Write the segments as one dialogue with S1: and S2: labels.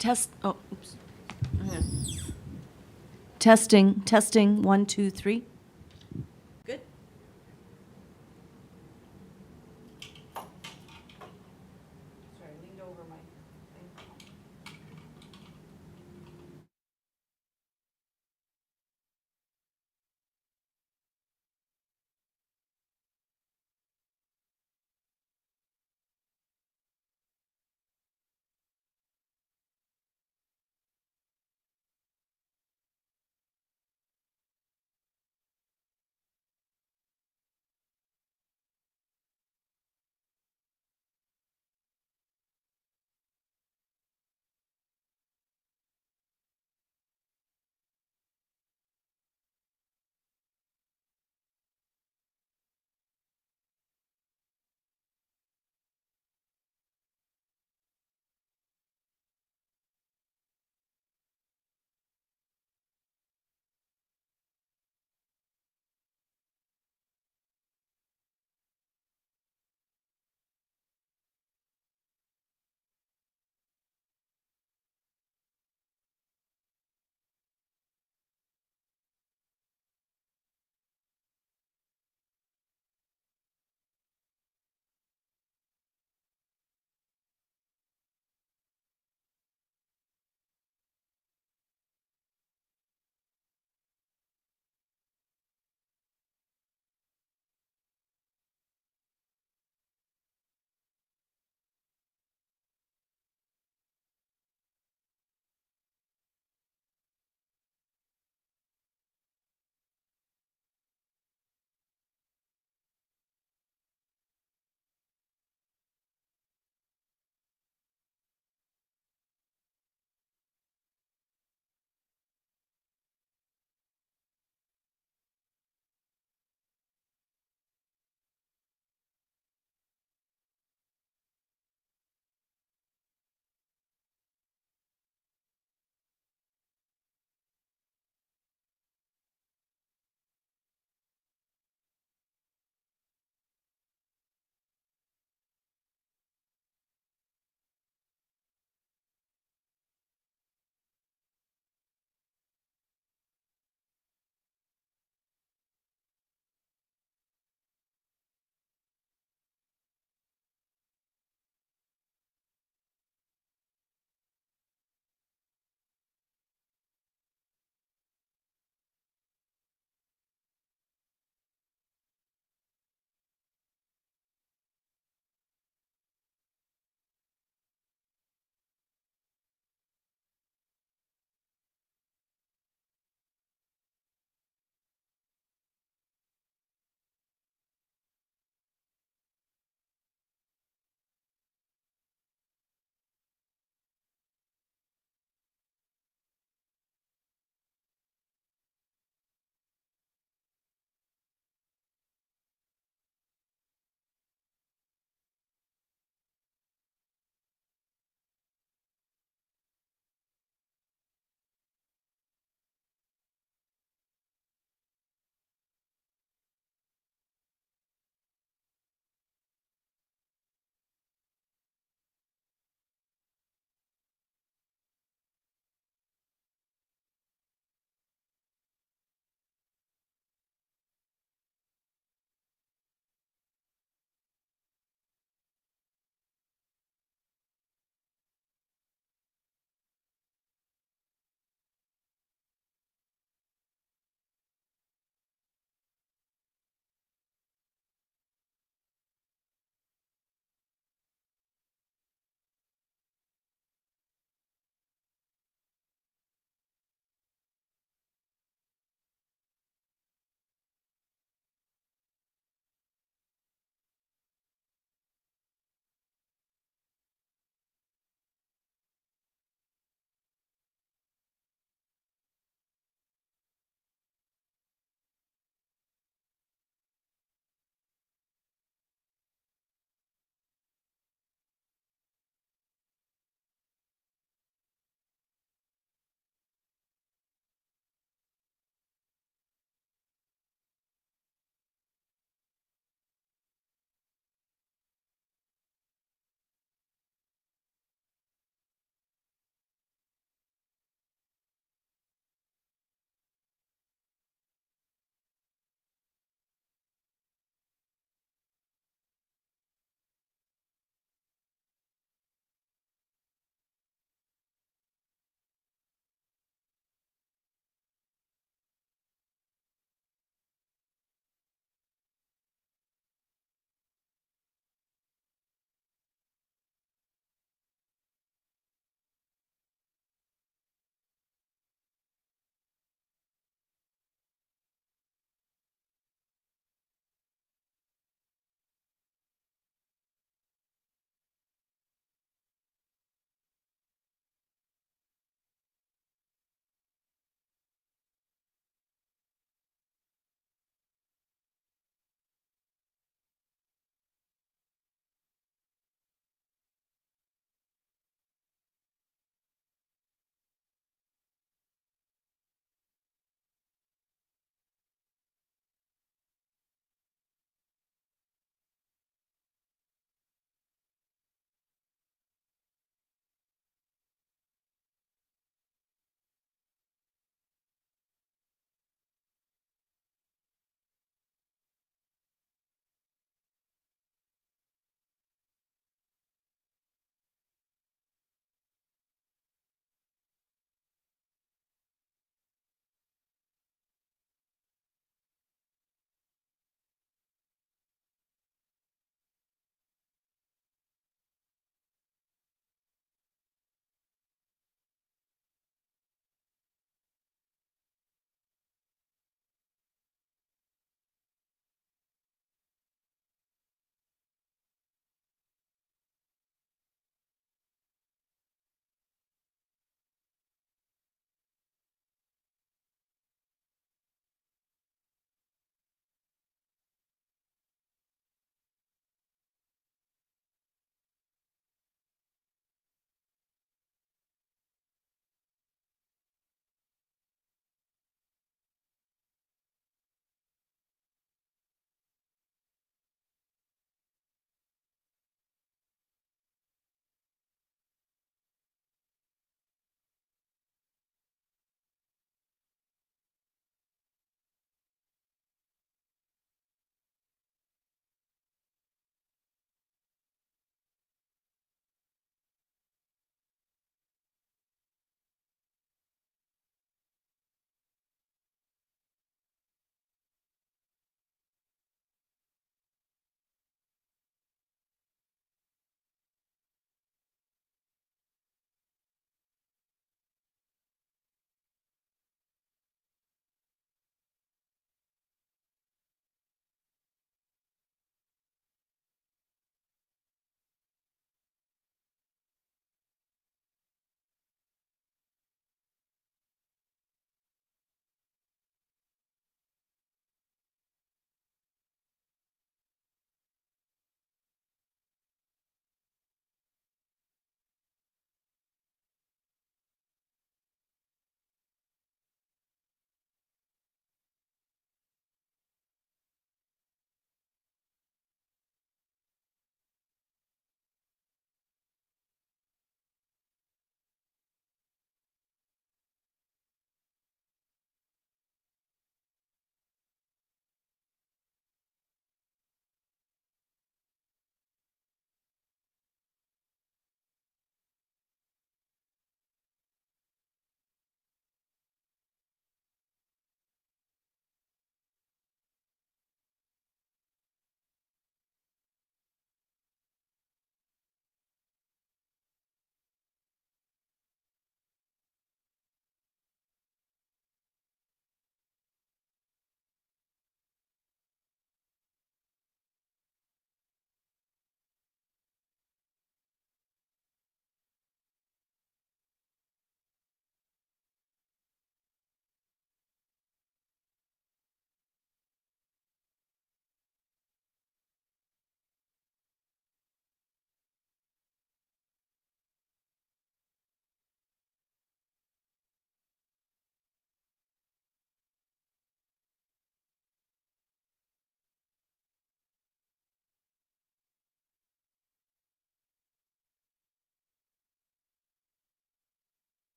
S1: Test, oh, oops. Hang on. Testing, testing, 1, 2, 3. Good. Sorry, I leaned over my thing.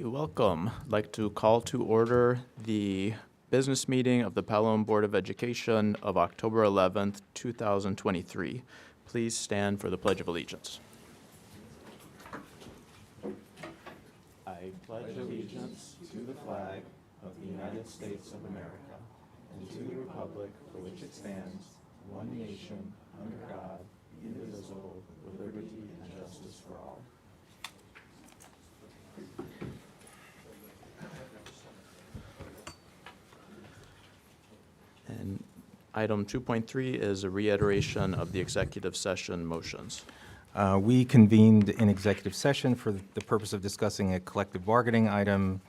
S2: Okay, welcome. I'd like to call to order the business meeting of the Pelham Board of Education of October 11th, 2023. Please stand for the Pledge of Allegiance. I pledge allegiance to the flag of the United States of America and to the republic for which it stands, one nation, under God, indivisible, with liberty and justice for all. And item 2.3 is a reiteration of the executive session motions.
S3: We convened in executive session for the purpose of discussing a collective bargaining item,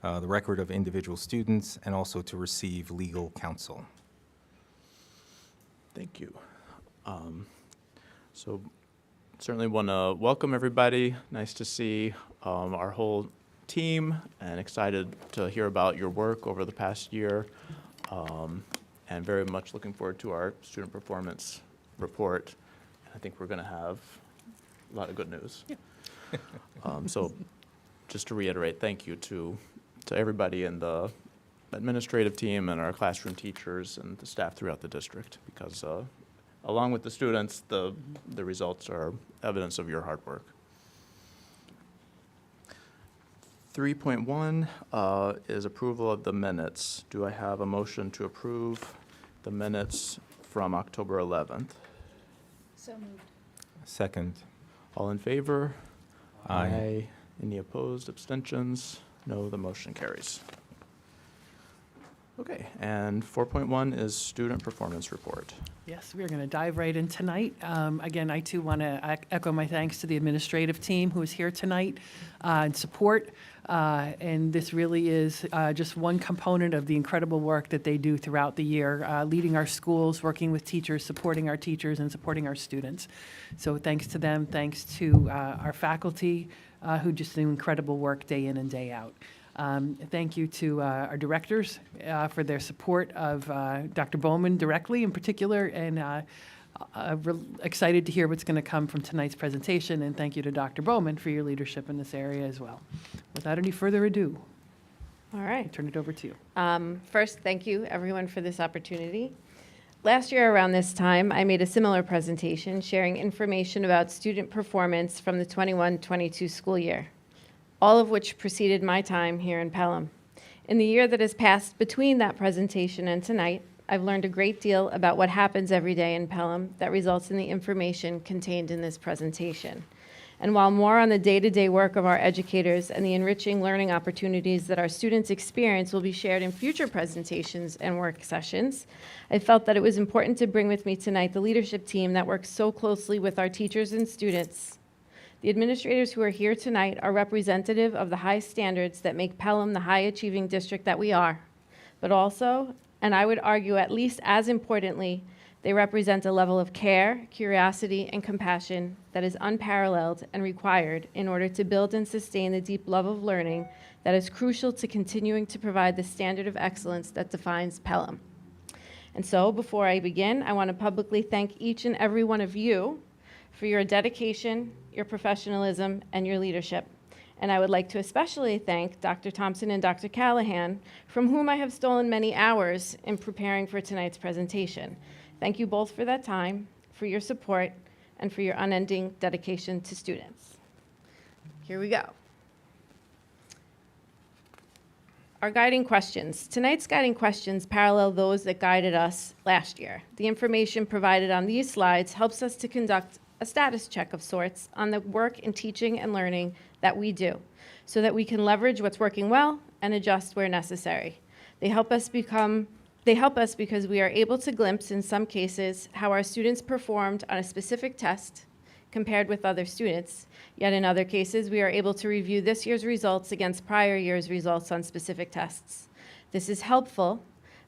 S3: the record of individual students, and also to receive legal counsel.
S2: Thank you. So certainly want to welcome everybody. Nice to see our whole team and excited to hear about your work over the past year. And very much looking forward to our student performance report. I think we're going to have a lot of good news. Yeah. So just to reiterate, thank you to everybody in the administrative team and our classroom teachers and the staff throughout the district, because along with the students, the results are evidence of your hard work. 3.1 is approval of the minutes. Do I have a motion to approve the minutes from October 11th?
S1: So moved.
S3: Second.
S2: All in favor?
S3: Aye.
S2: Any opposed, abstentions? No, the motion carries. Okay, and 4.1 is student performance report.
S4: Yes, we're going to dive right in tonight. Again, I too want to echo my thanks to the administrative team who is here tonight and support. And this really is just one component of the incredible work that they do throughout the year, leading our schools, working with teachers, supporting our teachers, and supporting our students. So thanks to them, thanks to our faculty who just do incredible work day in and day out. Thank you to our directors for their support of Dr. Bowman directly in particular, and excited to hear what's going to come from tonight's presentation, and thank you to Dr. Bowman for your leadership in this area as well. Without any further ado,
S5: All
S4: I
S5: right.
S4: turn it over to you.
S5: First, thank you, everyone, for this opportunity. Last year around this time, I made a similar presentation sharing information about student performance from the 21-22 school year, all of which preceded my time here in Pelham. In the year that has passed between that presentation and tonight, I've learned a great deal about what happens every day in Pelham that results in the information contained in this presentation. And while more on the day-to-day work of our educators and the enriching learning opportunities that our students experience will be shared in future presentations and work sessions, I felt that it was important to bring with me tonight the leadership team that works so closely with our teachers and students. The administrators who are here tonight are representative of the high standards that make Pelham the high-achieving district that we are, but also, and I would argue at least as importantly, they represent a level of care, curiosity, and compassion that is unparalleled and required in order to build and sustain the deep love of learning that is crucial to continuing to provide the standard of excellence that defines Pelham. And so, before I begin, I want to publicly thank each and every one of you for your dedication, your professionalism, and your leadership. And I would like to especially thank Dr. Thompson and Dr. Callahan, from whom I have stolen many hours in preparing for tonight's presentation. Thank you both for that time, for your support, and for your unending dedication to students. Here we go. Our guiding questions. Tonight's guiding questions parallel those that guided us last year. The information provided on these slides helps us to conduct a status check of sorts on the work in teaching and learning that we do, so that we can leverage what's working well and adjust where necessary. They help us because we are able to glimpse, in some cases, how our students performed on a specific test compared with other students, yet in other cases, we are able to review this year's results against prior year's results on specific tests. This is helpful,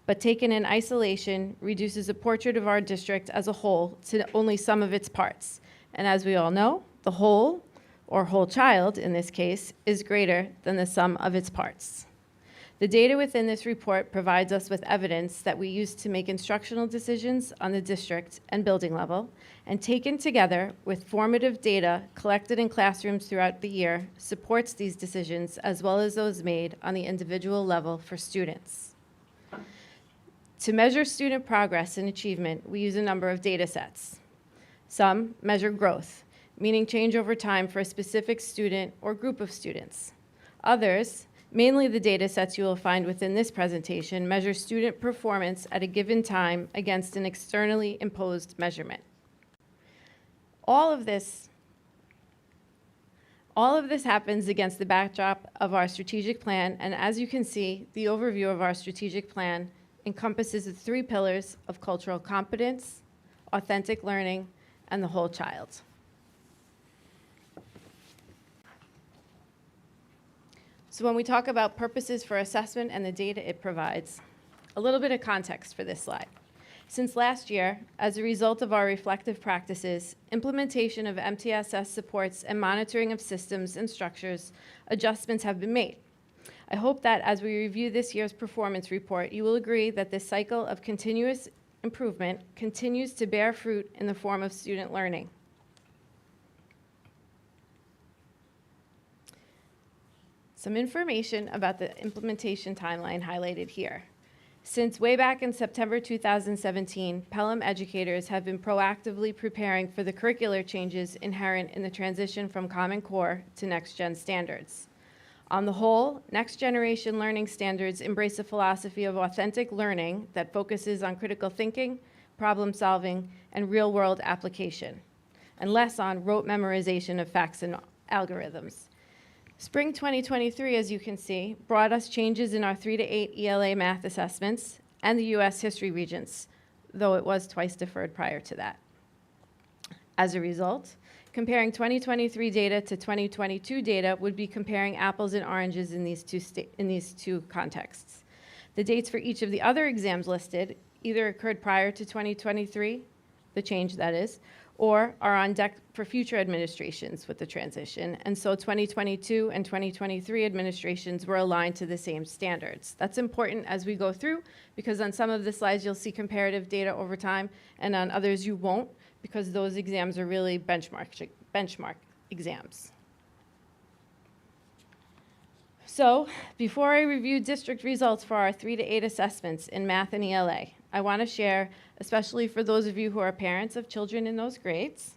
S5: but taken in isolation, reduces a portrait of our district as a whole to only some of its parts. And as we all know, the whole, or whole child in this case, is greater than the sum of its parts. The data within this report provides us with evidence that we use to make instructional decisions on the district and building level, and taken together with formative data collected in classrooms throughout the year, supports these decisions as well as those made on the individual level for students. To measure student progress and achievement, we use a number of data sets. Some measure growth, meaning change over time for a specific student or group of students. Others, mainly the data sets you will find within this presentation, measure student performance at a given time against an externally imposed measurement. All of this happens against the backdrop of our strategic plan, and as you can see, the overview of our strategic plan encompasses the 3 pillars of cultural competence, authentic learning, and the whole child. So when we talk about purposes for assessment and the data it provides, a little bit of context for this slide. Since last year, as a result of our reflective practices, implementation of MTSS supports and monitoring of systems and structures, adjustments have been made. I hope that as we review this year's performance report, you will agree that this cycle of continuous improvement continues to bear fruit in the form of student learning. Some information about the implementation timeline highlighted here. Since way back in September 2017, Pelham educators have been proactively preparing for the curricular changes inherent in the transition from Common Core to Next Gen standards. On the whole, Next Generation learning standards embrace a philosophy of authentic learning that focuses on critical thinking, problem solving, and real-world application, and less on rote memorization of facts and algorithms. Spring 2023, as you can see, brought us changes in our 3 to 8 ELA math assessments and the U.S. history regents, though it was twice deferred prior to that. As a result, comparing 2023 data to 2022 data would be comparing apples and oranges in these two contexts. The dates for each of the other exams listed either occurred prior to 2023, the change that is, or are on deck for future administrations with the transition. And so 2022 and 2023 administrations were aligned to the same standards. That's important as we go through, because on some of the slides you'll see comparative data over time, and on others you won't, because those exams are really benchmark exams. So before I review district results for our 3 to 8 assessments in math and ELA, I want to share, especially for those of you who are parents of children in those grades,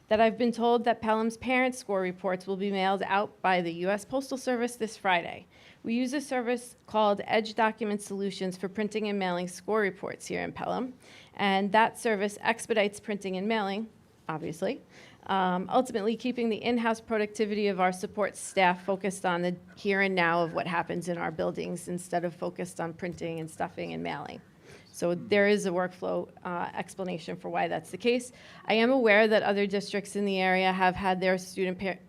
S5: that I've been told that Pelham's parent score reports will be mailed out by the U.S. Postal Service this Friday. We use a service called Edge Document Solutions for printing and mailing score reports here in Pelham, and that service expedites printing and mailing, obviously, ultimately keeping the in-house productivity of our support staff focused on the here and now of what happens in our buildings instead of focused on printing and stuffing and mailing. So there is a workflow explanation for why that's the case. I am aware that other districts in the area have had their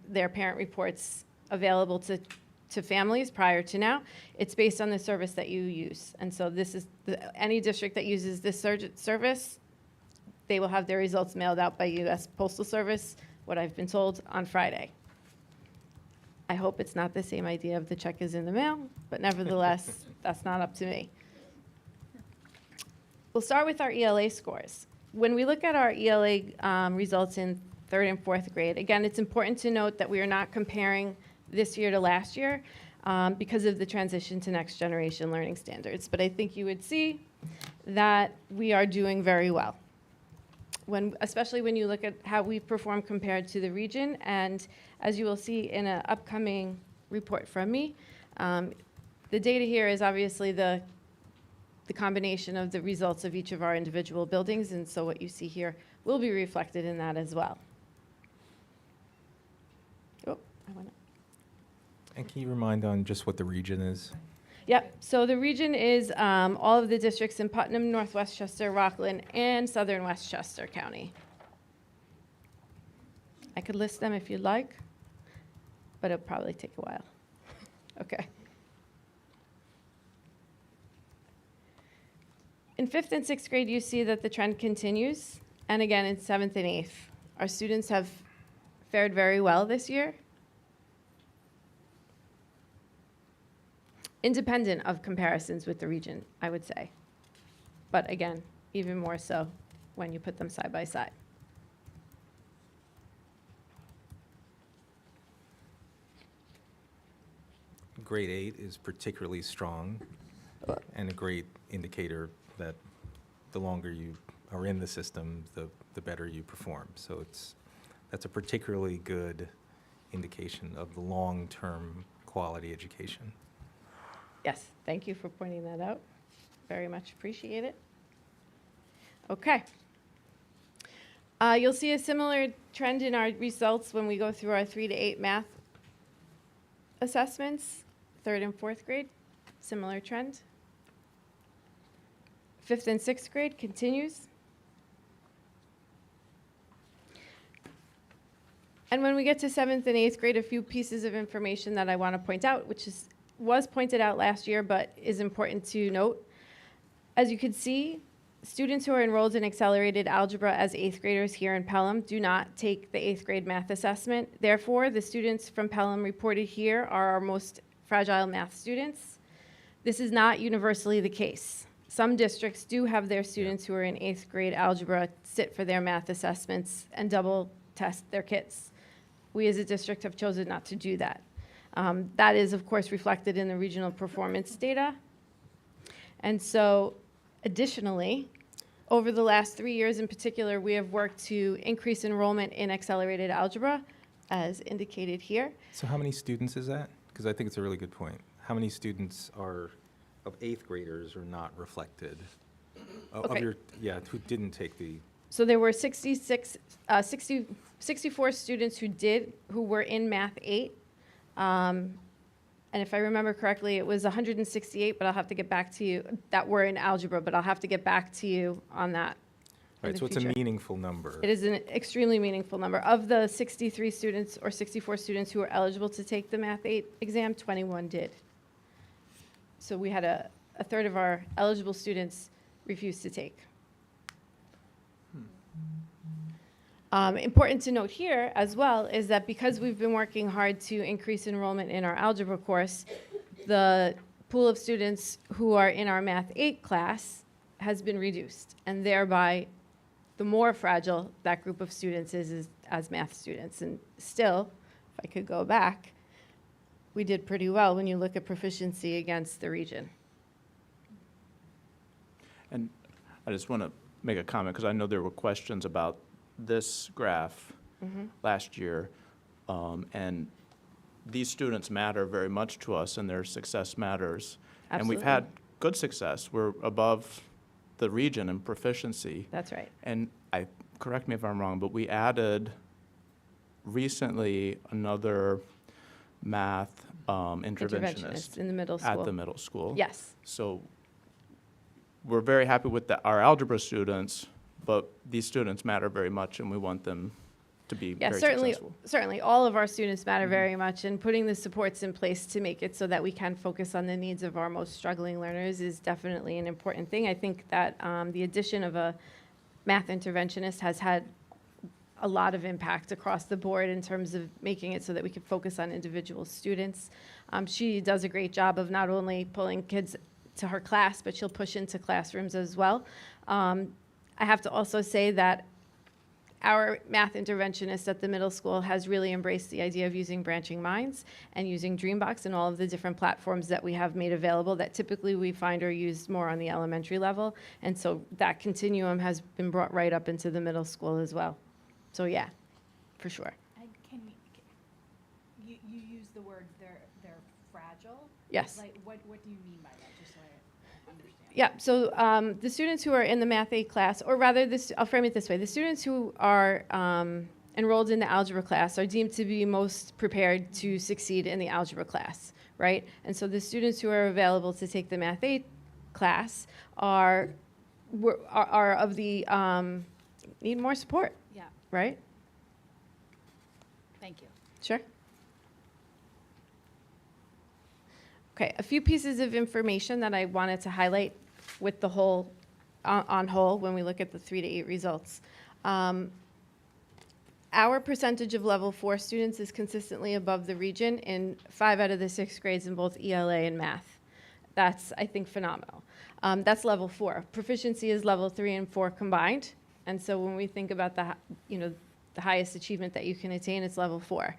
S5: their parent reports available to families prior to now. It's based on the service that you use. And so this is any district that uses this service, they will have their results mailed out by U.S. Postal Service, what I've been told, on Friday. I hope it's not the same idea of the check is in the mail, but nevertheless, that's not up to me. We'll start with our ELA scores. When we look at our ELA results in 3rd and 4th grade, again, it's important to note that we are not comparing this year to last year because of the transition to Next Generation learning standards. But I think you would see that we are doing very well, especially when you look at how we perform compared to the region. And as you will see in an upcoming report from me, the data here is obviously the combination of the results of each of our individual buildings, and so what you see here will be reflected in that as well. Oh, I went up.
S3: And can you remind on just what the region is?
S5: Yep, so the region is all of the districts in Putnam, North Westchester, Rockland, and Southern Westchester County. I could list them if you'd like, but it'll probably take a while. Okay. In 5th and 6th grade, you see that the trend continues. And again, in 7th and 8th, our students have fared very well this year. independent of comparisons with the region, I would say. But again, even more so when you put them side by side.
S3: Grade 8 is particularly strong and a great indicator that the longer you are in the system, the better you perform. So that's a particularly good indication of the long-term quality education.
S5: Yes, thank you for pointing that out. Very much appreciate it. Okay. You'll see a similar trend in our results when we go through our 3 to 8 math assessments, 3rd and 4th grade, similar trend. 5th and 6th grade continues. And when we get to 7th and 8th grade, a few pieces of information that I want to point out, which was pointed out last year, but is important to note. As you can see, students who are enrolled in accelerated algebra as 8th graders here in Pelham do not take the 8th grade math assessment. Therefore, the students from Pelham reported here are our most fragile math students. This is not universally the case. Some districts do have their students who are in 8th grade algebra sit for their math assessments and double test their kids. We as a district have chosen not to do that. That is, of course, reflected in the regional performance data. And so, additionally, over the last 3 years in particular, we have worked to increase enrollment in accelerated algebra, as indicated here.
S3: So how many students is that? Because I think it's a really good point. How many students of 8th graders are not reflected?
S5: Okay.
S3: Who didn't take the,
S5: So there were 64 students who were in Math 8. And if I remember correctly, it was 168, but I'll have to get back to you, that were in algebra, but I'll have to get back to you on that.
S3: right, so it's a meaningful number.
S5: It is an extremely meaningful number. Of the 63 students or 64 students who were eligible to take the Math 8 exam, 21 did. So we had a third of our eligible students refuse to take. Important to note here as well is that because we've been working hard to increase enrollment in our algebra course, the pool of students who are in our Math 8 class has been reduced, and thereby the more fragile that group of students is as math students. And still, if I could go back, we did pretty well when you look at proficiency against the region.
S2: And I just want to make a comment, because I know there were questions about this graph last year, and these students matter very much to us, and their success matters. And we've had good success. We're above the region in proficiency.
S5: That's right.
S2: And correct me if I'm wrong, but we added recently another math interventionist
S5: in the middle school.
S2: at the middle school.
S5: Yes.
S2: So we're very happy with our algebra students, but these students matter very much, and we want them to be
S5: Yeah,
S2: very
S5: certainly,
S2: successful.
S5: certainly, all of our students matter very much, and putting the supports in place to make it so that we can focus on the needs of our most struggling learners is definitely an important thing. I think that the addition of a math interventionist has had a lot of impact across the board in terms of making it so that we can focus on individual students. She does a great job of not only pulling kids to her class, but she'll push into classrooms as well. I have to also say that our math interventionist at the middle school has really embraced the idea of using Branching Minds and using Dreambox and all of the different platforms that we have made available that typically we find are used more on the elementary level. And so that continuum has been brought right up into the middle school as well. So yeah, for sure.
S1: And you use the word they're fragile?
S5: Yes.
S1: Like, what do you mean by that, just so I understand?
S5: Yeah, so the students who are in the Math 8 class, or rather, I'll frame it this way. The students who are enrolled in the algebra class are deemed to be most prepared to succeed in the algebra class, right? And so the students who are available to take the Math 8 class are of the, need more support,
S1: Yeah,
S5: right?
S1: thank you.
S5: Sure. Okay, a few pieces of information that I wanted to highlight with the whole, on whole, when we look at the 3 to 8 results. Our percentage of level 4 students is consistently above the region in 5 out of the 6 grades in both ELA and math. That's, I think, phenomenal. That's level 4. Proficiency is level 3 and 4 combined. And so when we think about the highest achievement that you can attain, it's level 4.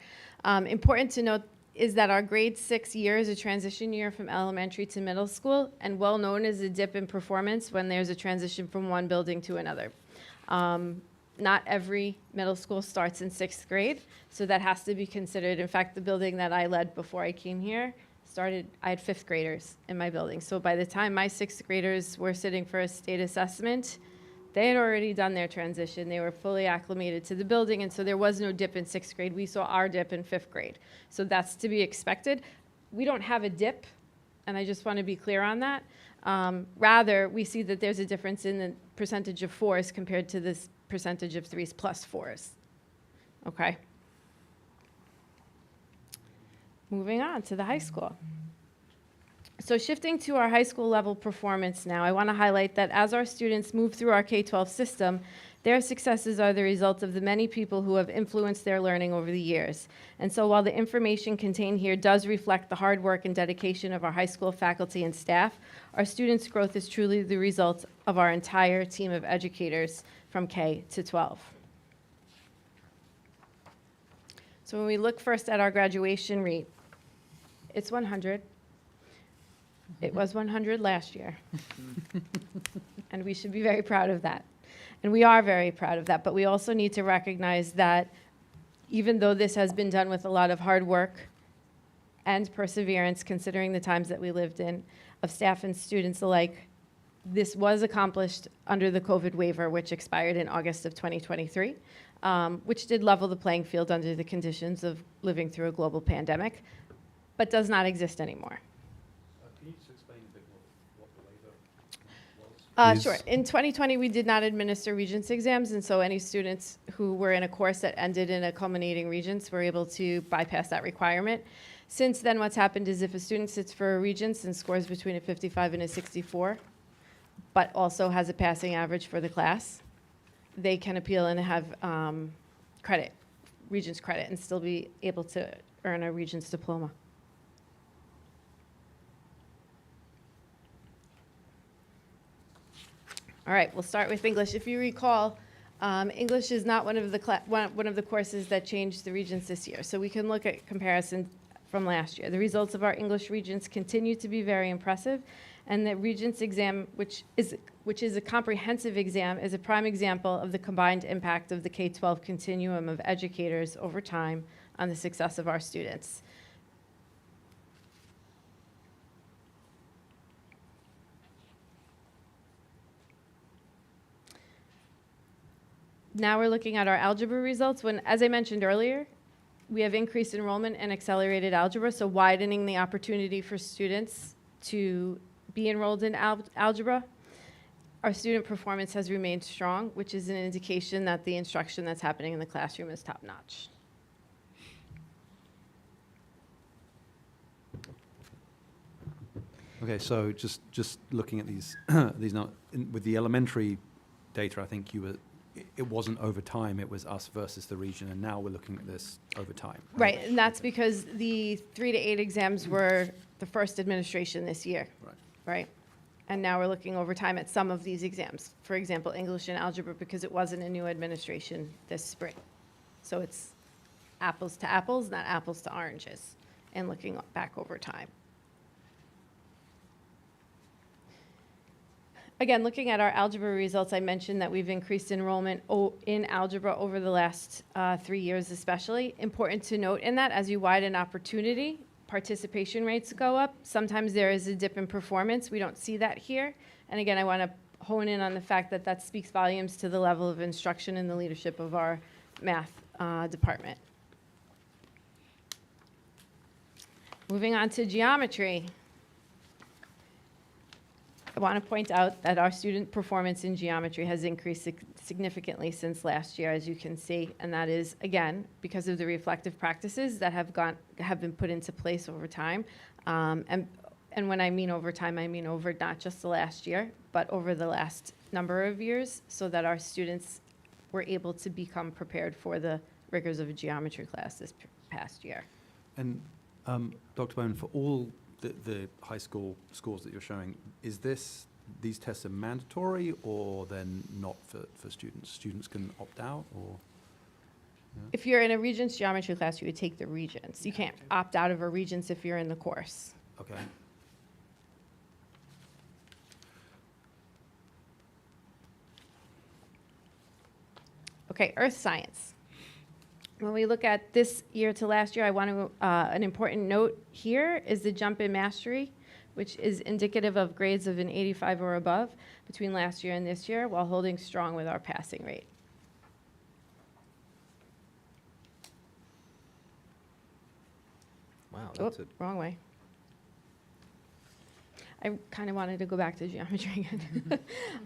S5: Important to note is that our grade 6 year is a transition year from elementary to middle school, and well known as a dip in performance when there's a transition from one building to another. Not every middle school starts in 6th grade, so that has to be considered. In fact, the building that I led before I came here I had 5th graders in my building. So by the time my 6th graders were sitting for a state assessment, they had already done their transition. They were fully acclimated to the building, and so there was no dip in 6th grade. We saw our dip in 5th grade. So that's to be expected. We don't have a dip, and I just want to be clear on that. Rather, we see that there's a difference in the percentage of 4s compared to this percentage of 3s plus 4s. Okay? Moving on to the high school. So shifting to our high school level performance now, I want to highlight that as our students move through our K-12 system, their successes are the result of the many people who have influenced their learning over the years. And so while the information contained here does reflect the hard work and dedication of our high school faculty and staff, our students' growth is truly the result of our entire team of educators from K to 12. So when we look first at our graduation rate, it's 100. It was 100 last year. And we should be very proud of that. And we are very proud of that. But we also need to recognize that even though this has been done with a lot of hard work and perseverance, considering the times that we lived in, of staff and students alike, this was accomplished under the COVID waiver, which expired in August of 2023, which did level the playing field under the conditions of living through a global pandemic, but does not exist anymore.
S6: Can you just explain a bit what the waiver was?
S5: Sure. In 2020, we did not administer Regents exams, and so any students who were in a course that ended in a culminating Regents were able to bypass that requirement. Since then, what's happened is if a student sits for a Regents and scores between a 55 and a 64, but also has a passing average for the class, they can appeal and have credit, Regents credit, and still be able to earn a Regents diploma. All right, we'll start with English. If you recall, English is not one of the courses that changed the Regents this year. So we can look at comparison from last year. The results of our English Regents continue to be very impressive, and the Regents exam, which is a comprehensive exam, is a prime example of the combined impact of the K-12 continuum of educators over time on the success of our students. Now we're looking at our algebra results. As I mentioned earlier, we have increased enrollment in accelerated algebra, so widening the opportunity for students to be enrolled in algebra. Our student performance has remained strong, which is an indication that the instruction that's happening in the classroom is top-notch.
S6: Okay, so just looking at these with the elementary data, I think it wasn't over time, it was us versus the region, and now we're looking at this over time.
S5: Right, and that's because the 3 to 8 exams were the first administration this year. Right? And now we're looking over time at some of these exams. For example, English and algebra, because it wasn't a new administration this spring. So it's apples to apples, not apples to oranges, and looking back over time. Again, looking at our algebra results, I mentioned that we've increased enrollment in algebra over the last 3 years especially. Important to note in that as you widen opportunity, participation rates go up. Sometimes there is a dip in performance. We don't see that here. And again, I want to hone in on the fact that that speaks volumes to the level of instruction and the leadership of our math department. Moving on to geometry. I want to point out that our student performance in geometry has increased significantly since last year, as you can see, and that is, again, because of the reflective practices that have been put into place over time. And when I mean over time, I mean over not just the last year, but over the last number of years, so that our students were able to become prepared for the rigors of a geometry class this past year.
S6: And Dr. Bowman, for all the high school scores that you're showing, is these tests are mandatory or then not for students? Students can opt out or?
S5: If you're in a Regents geometry class, you would take the Regents. You can't opt out of a Regents if you're in the course.
S6: Okay.
S5: Okay, earth science. When we look at this year to last year, I want to, an important note here is the jump in mastery, which is indicative of grades of an 85 or above between last year and this year, while holding strong with our passing rate.
S3: Wow,
S5: Oh,
S3: that's it.
S5: wrong way. I kind of wanted to go back to geometry again.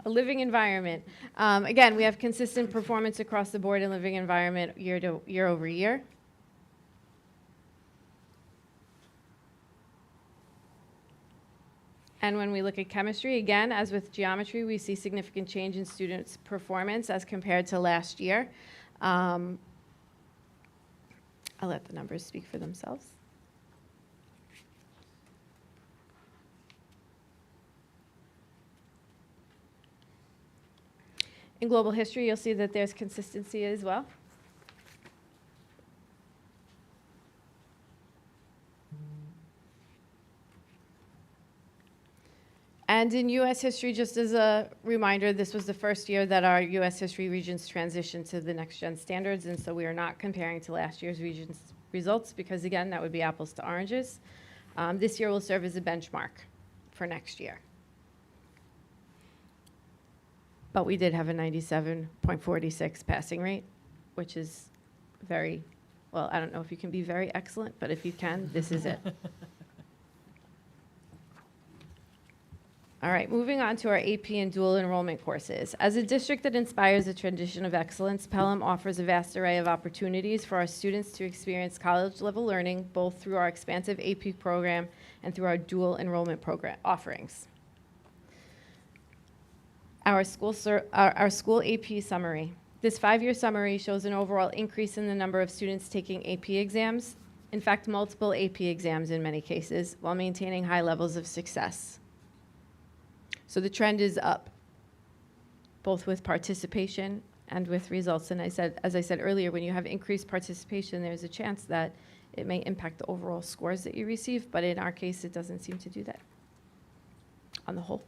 S5: A living environment. Again, we have consistent performance across the board in living environment year over year. And when we look at chemistry, again, as with geometry, we see significant change in students' performance as compared to last year. I'll let the numbers speak for themselves. In global history, you'll see that there's consistency as well. And in U.S. history, just as a reminder, this was the first year that our U.S. history regions transitioned to the next-gen standards, and so we are not comparing to last year's regions results because, again, that would be apples to oranges. This year will serve as a benchmark for next year. But we did have a 97.46 passing rate, which is very, well, I don't know if you can be very excellent, but if you can, this is it. All right, moving on to our AP and dual enrollment courses. As a district that inspires a tradition of excellence, Pelham offers a vast array of opportunities for our students to experience college-level learning, both through our expansive AP program and through our dual enrollment program offerings. Our school AP summary. This 5-year summary shows an overall increase in the number of students taking AP exams, in fact, multiple AP exams in many cases, while maintaining high levels of success. So the trend is up, both with participation and with results. And as I said earlier, when you have increased participation, there's a chance that it may impact the overall scores that you receive, but in our case, it doesn't seem to do that on the whole.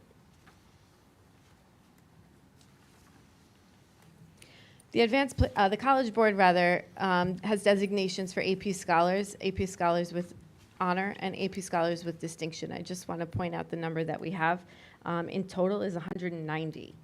S5: The College Board, rather, has designations for AP Scholars with honor, and AP Scholars with distinction. I just want to point out the number that we have. In total is 190.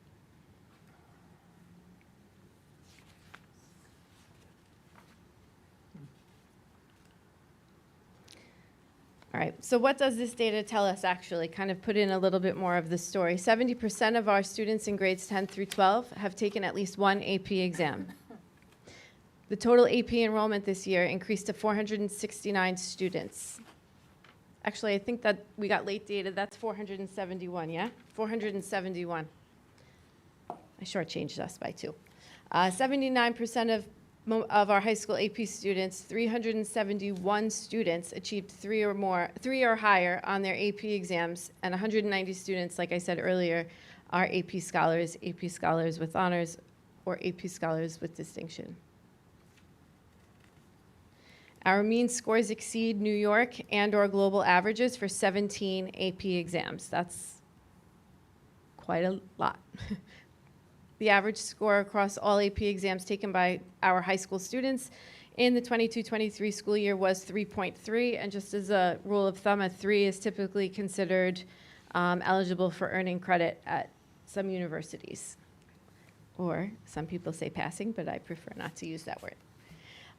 S5: All right, so what does this data tell us actually? Kind of put in a little bit more of the story. 70% of our students in grades 10 through 12 have taken at least one AP exam. The total AP enrollment this year increased to 469 students. Actually, I think that we got late data. That's 471, yeah? 471. I shortchanged us by 2. 79% of our high school AP students, 371 students achieved 3 or higher on their AP exams, and 190 students, like I said earlier, are AP Scholars with honors, or AP Scholars with distinction. Our mean scores exceed New York and/or global averages for 17 AP exams. That's quite a lot. The average score across all AP exams taken by our high school students in the 22-23 school year was 3.3, and just as a rule of thumb, a 3 is typically considered eligible for earning credit at some universities. Or some people say passing, but I prefer not to use that word.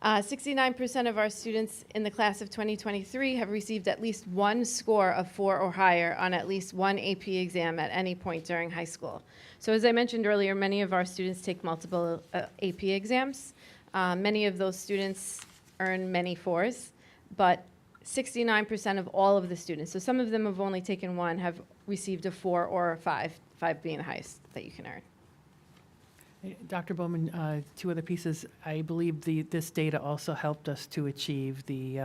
S5: 69% of our students in the class of 2023 have received at least one score of 4 or higher on at least one AP exam at any point during high school. So as I mentioned earlier, many of our students take multiple AP exams. Many of those students earn many 4s, but 69% of all of the students, so some of them have only taken one, have received a 4 or a 5, 5 being the highest that you can earn.
S4: Dr. Bowman, 2 other pieces. I believe this data also helped us to achieve the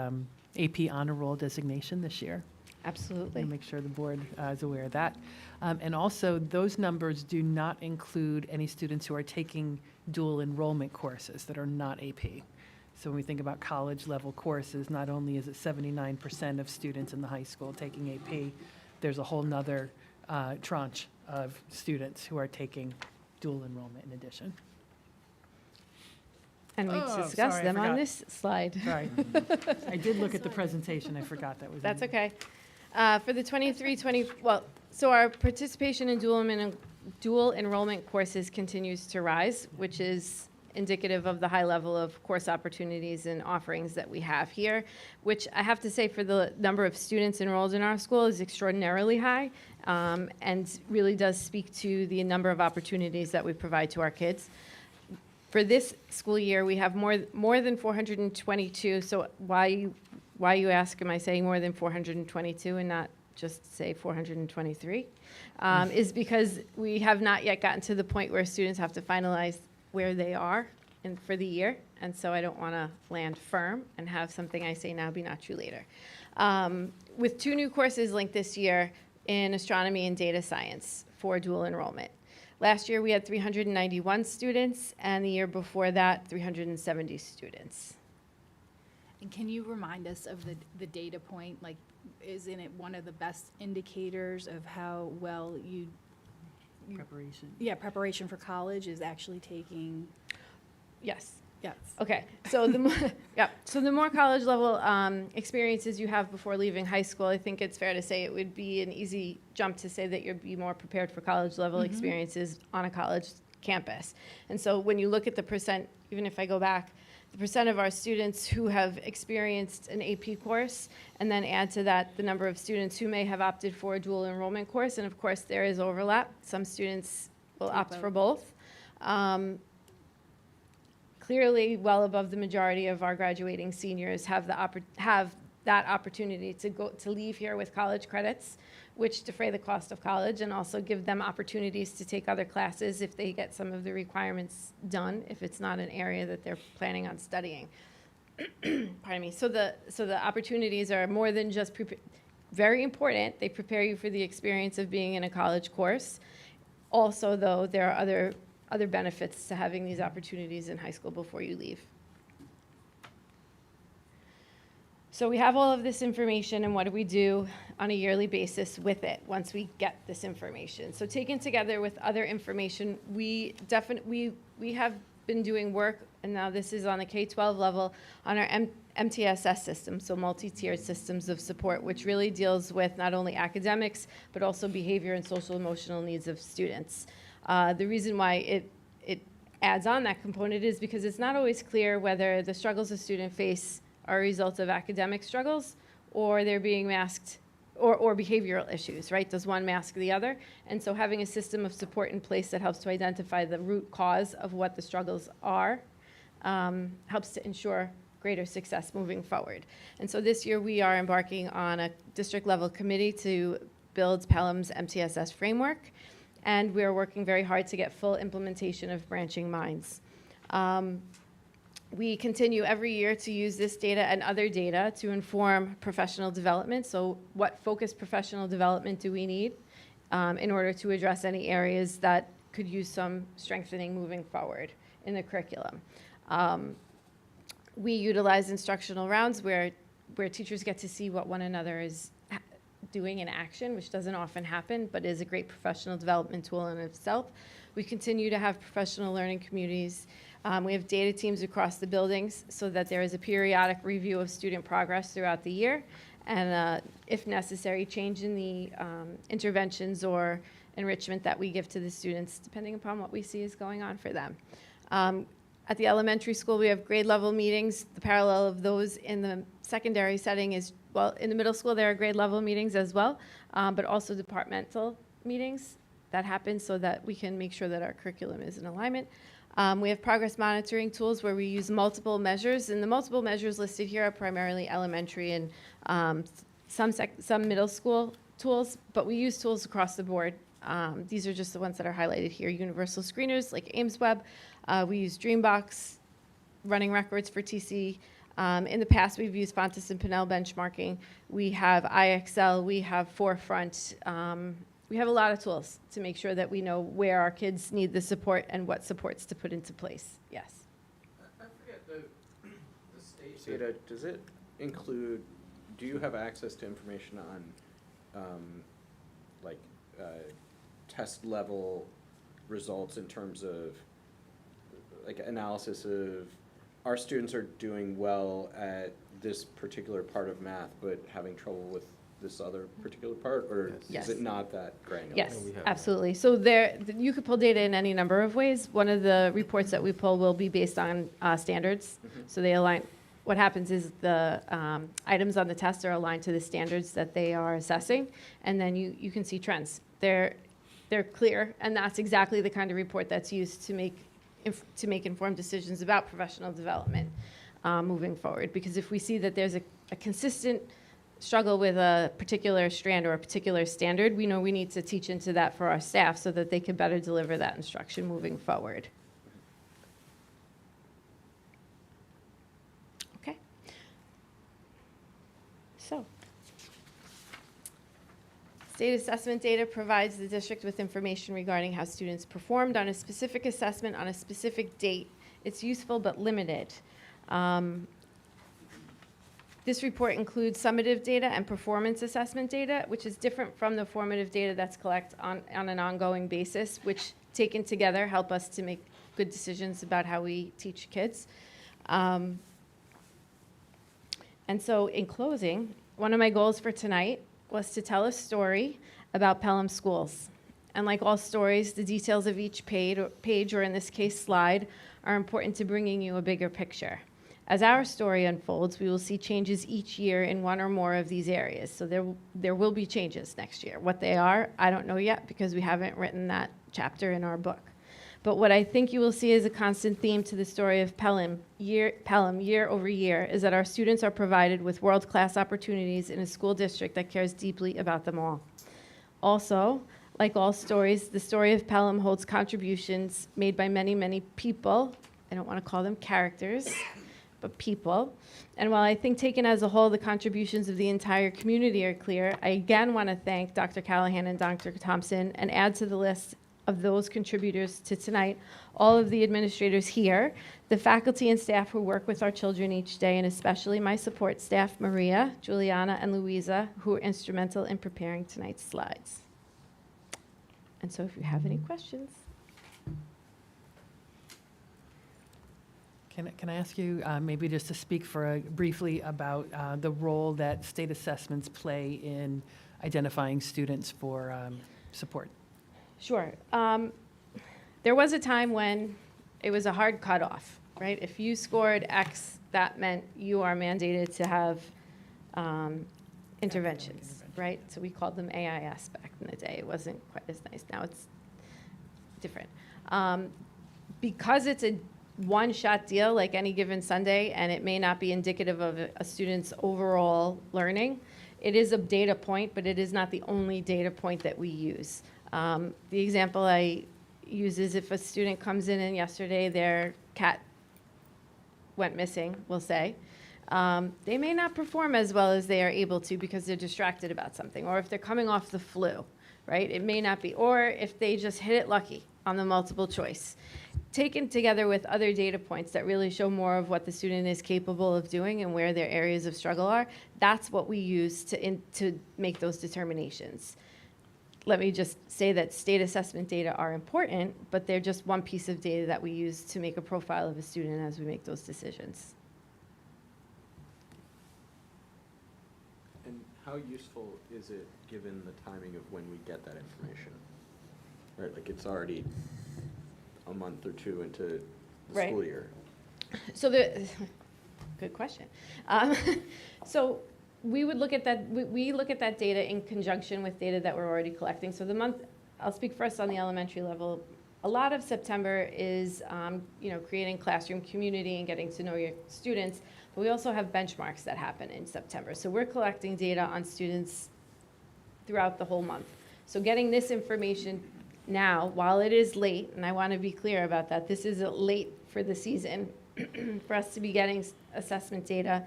S4: AP Honor Roll designation this year.
S5: Absolutely.
S4: Make sure the board is aware of that. And also, those numbers do not include any students who are taking dual enrollment courses that are not AP. So when we think about college-level courses, not only is it 79% of students in the high school taking AP, there's a whole nother tranche of students who are taking dual enrollment in addition.
S5: And we
S4: Oh,
S5: discussed
S4: sorry, I
S5: them on
S4: forgot.
S5: this slide.
S4: Sorry. I did look at the presentation. I forgot that was in
S5: That's
S4: there.
S5: okay. For the 23-20, well, so our participation in dual enrollment courses continues to rise, which is indicative of the high level of course opportunities and offerings that we have here, which I have to say for the number of students enrolled in our school is extraordinarily high, and really does speak to the number of opportunities that we provide to our kids. For this school year, we have more than 422. So why you ask, am I saying more than 422 and not just say 423? Is because we have not yet gotten to the point where students have to finalize where they are for the year. And so I don't want to land firm and have something I say now be not true later. With 2 new courses linked this year in astronomy and data science for dual enrollment. Last year, we had 391 students, and the year before that, 370 students.
S7: And can you remind us of the data point? Like, isn't it one of the best indicators of how well
S4: Preparation.
S7: preparation for college is actually taking?
S5: Yes.
S7: Yes.
S5: Okay, so the more college level experiences you have before leaving high school, I think it's fair to say it would be an easy jump to say that you'd be more prepared for college level experiences on a college campus. And so when you look at the percent, even if I go back, the percent of our students who have experienced an AP course, and then add to that the number of students who may have opted for a dual enrollment course, and of course there is overlap. Some students will opt for both. Clearly, well above the majority of our graduating seniors have that opportunity to leave here with college credits, which defray the cost of college and also give them opportunities to take other classes if they get some of the requirements done, if it's not an area that they're planning on studying. Pardon me. So the opportunities are more than just very important. They prepare you for the experience of being in a college course. Also, though, there are other benefits to having these opportunities in high school before you leave. So we have all of this information, and what do we do on a yearly basis with it once we get this information? So taken together with other information, we have been doing work, and now this is on the K-12 level, on our MTSS system, so multi-tiered systems of support, which really deals with not only academics, but also behavior and social emotional needs of students. The reason why it adds on that component is because it's not always clear whether the struggles a student face are a result of academic struggles or they're being masked or behavioral issues, right? Does one mask the other? And so having a system of support in place that helps to identify the root cause of what the struggles are helps to ensure greater success moving forward. And so this year we are embarking on a district level committee to build Pelham's MTSS framework. And we are working very hard to get full implementation of branching minds. We continue every year to use this data and other data to inform professional development. So what focused professional development do we need in order to address any areas that could use some strengthening moving forward in the curriculum? We utilize instructional rounds where teachers get to see what one another is doing in action, which doesn't often happen, but is a great professional development tool in itself. We continue to have professional learning communities. We have data teams across the buildings so that there is a periodic review of student progress throughout the year, and if necessary, change in the interventions or enrichment that we give to the students, depending upon what we see is going on for them. At the elementary school, we have grade level meetings. The parallel of those in the secondary setting is, well, in the middle school, there are grade level meetings as well, but also departmental meetings that happen so that we can make sure that our curriculum is in alignment. We have progress monitoring tools where we use multiple measures, and the multiple measures listed here are primarily elementary and some middle school tools, but we use tools across the board. These are just the ones that are highlighted here. Universal screeners like AimsWeb. We use Dreambox, running records for TC, In the past, we've used Fontes and Pinnell benchmarking. We have IXL, we have Forefront. We have a lot of tools to make sure that we know where our kids need the support and what supports to put into place. Yes.
S8: I forget, the state data, does it include, do you have access to information on, like, test level results in terms of, like, analysis of, our students are doing well at this particular part of math, but having trouble with this other particular part, or
S5: Yes.
S8: is it not that granular?
S5: Yes,
S3: we have-
S5: absolutely. So you could pull data in any number of ways. One of the reports that we pull will be based on standards. So they align, what happens is the items on the test are aligned to the standards that they are assessing, and then you can see trends. They're clear, and that's exactly the kind of report that's used to make informed decisions about professional development moving forward. Because if we see that there's a consistent struggle with a particular strand or a particular standard, we know we need to teach into that for our staff so that they can better deliver that instruction moving forward. Okay. So, state assessment data provides the district with information regarding how students performed on a specific assessment on a specific date. It's useful but limited. This report includes summative data and performance assessment data, which is different from the formative data that's collected on an ongoing basis, which taken together help us to make good decisions about how we teach kids. And so in closing, one of my goals for tonight was to tell a story about Pelham schools. And like all stories, the details of each page, or in this case slide, are important to bringing you a bigger picture. As our story unfolds, we will see changes each year in one or more of these areas. So there will be changes next year. What they are, I don't know yet because we haven't written that chapter in our book. But what I think you will see as a constant theme to the story of Pelham year over year is that our students are provided with world-class opportunities in a school district that cares deeply about them all. Also, like all stories, the story of Pelham holds contributions made by many, many people. I don't want to call them characters, but people. And while I think taken as a whole, the contributions of the entire community are clear, I again want to thank Dr. Callahan and Dr. Thompson and add to the list of those contributors to tonight all of the administrators here, the faculty and staff who work with our children each day, and especially my support staff, Maria, Juliana, and Louisa, who are instrumental in preparing tonight's slides. And so if you have any questions.
S4: Can I ask you maybe just to speak briefly about the role that state assessments play in identifying students for support?
S5: Sure. There was a time when it was a hard cutoff, right? If you scored X, that meant you are mandated to have interventions, right? So we called them AIS back in the day. It wasn't quite as nice. Now it's different. Because it's a one-shot deal like any given Sunday, and it may not be indicative of a student's overall learning, it is a data point, but it is not the only data point that we use. The example I use is if a student comes in and yesterday their cat went missing, we'll say, they may not perform as well as they are able to because they're distracted about something, or if they're coming off the flu, right? It may not be, or if they just hit it lucky on the multiple choice. Taken together with other data points that really show more of what the student is capable of doing and where their areas of struggle are, that's what we use to make those determinations. Let me just say that state assessment data are important, but they're just one piece of data that we use to make a profile of a student as we make those decisions.
S8: And how useful is it, given the timing of when we get that information? Right, like it's already a month or two into the
S5: Right.
S8: school year.
S5: So good question. So we would look at that, we look at that data in conjunction with data that we're already collecting. So I'll speak first on the elementary level. A lot of September is, creating classroom community and getting to know your students, but we also have benchmarks that happen in September. So we're collecting data on students throughout the whole month. So getting this information now, while it is late, and I want to be clear about that, this is late for the season, for us to be getting assessment data.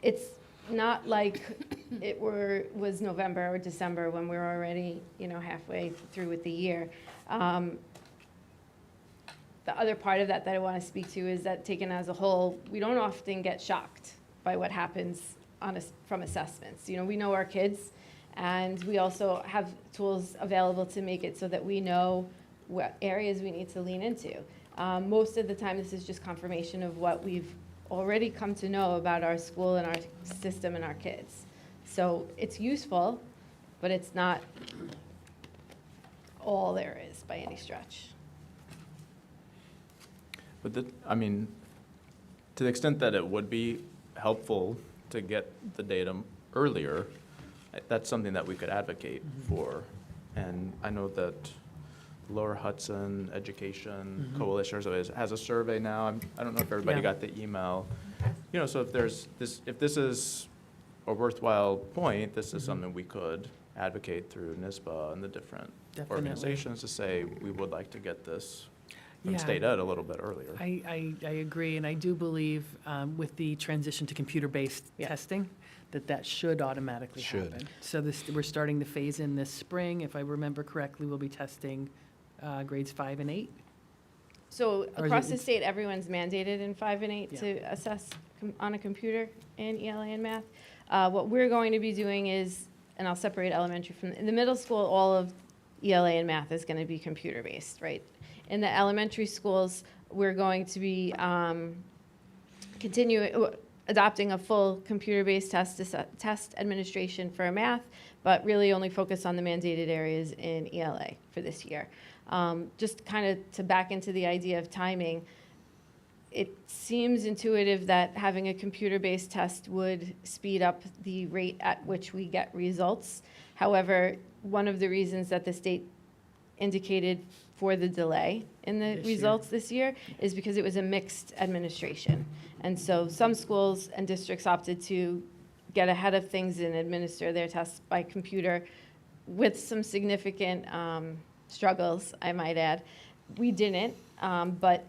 S5: It's not like was November or December when we were already, halfway through with the year. The other part of that I want to speak to is that taken as a whole, we don't often get shocked by what happens from assessments. We know our kids, and we also have tools available to make it so that we know what areas we need to lean into. Most of the time, this is just confirmation of what we've already come to know about our school and our system and our kids. So it's useful, but it's not all there is by any stretch.
S2: But to the extent that it would be helpful to get the data earlier, that's something that we could advocate for. And I know that Lower Hudson Education Coalition has a survey now. I don't know if everybody got the email. So if this is a worthwhile point, this is something we could advocate through NISBA and the different
S4: Definitely.
S2: organizations to say, we would like to get this from
S4: Yeah.
S2: state ed a little bit earlier.
S4: I agree, and I do believe with the transition to computer-based testing, that should automatically
S3: Should.
S4: happen. So we're starting the phase in this spring. If I remember correctly, we'll be testing grades 5 and 8.
S5: So
S4: Or is
S5: across
S4: it-
S5: the state, everyone's mandated in 5 and 8
S4: Yeah.
S5: to assess on a computer in ELA and math. What we're going to be doing is, and I'll separate elementary from, in the middle school, all of ELA and math is going to be computer-based, right? In the elementary schools, we're going to be adopting a full computer-based test administration for math, but really only focus on the mandated areas in ELA for this year. Just kind of to back into the idea of timing, it seems intuitive that having a computer-based test would speed up the rate at which we get results. However, one of the reasons that the state indicated for the delay in the
S4: This year.
S5: results this year is because it was a mixed administration. And so some schools and districts opted to get ahead of things and administer their tests by computer with some significant struggles, I might add. We didn't, but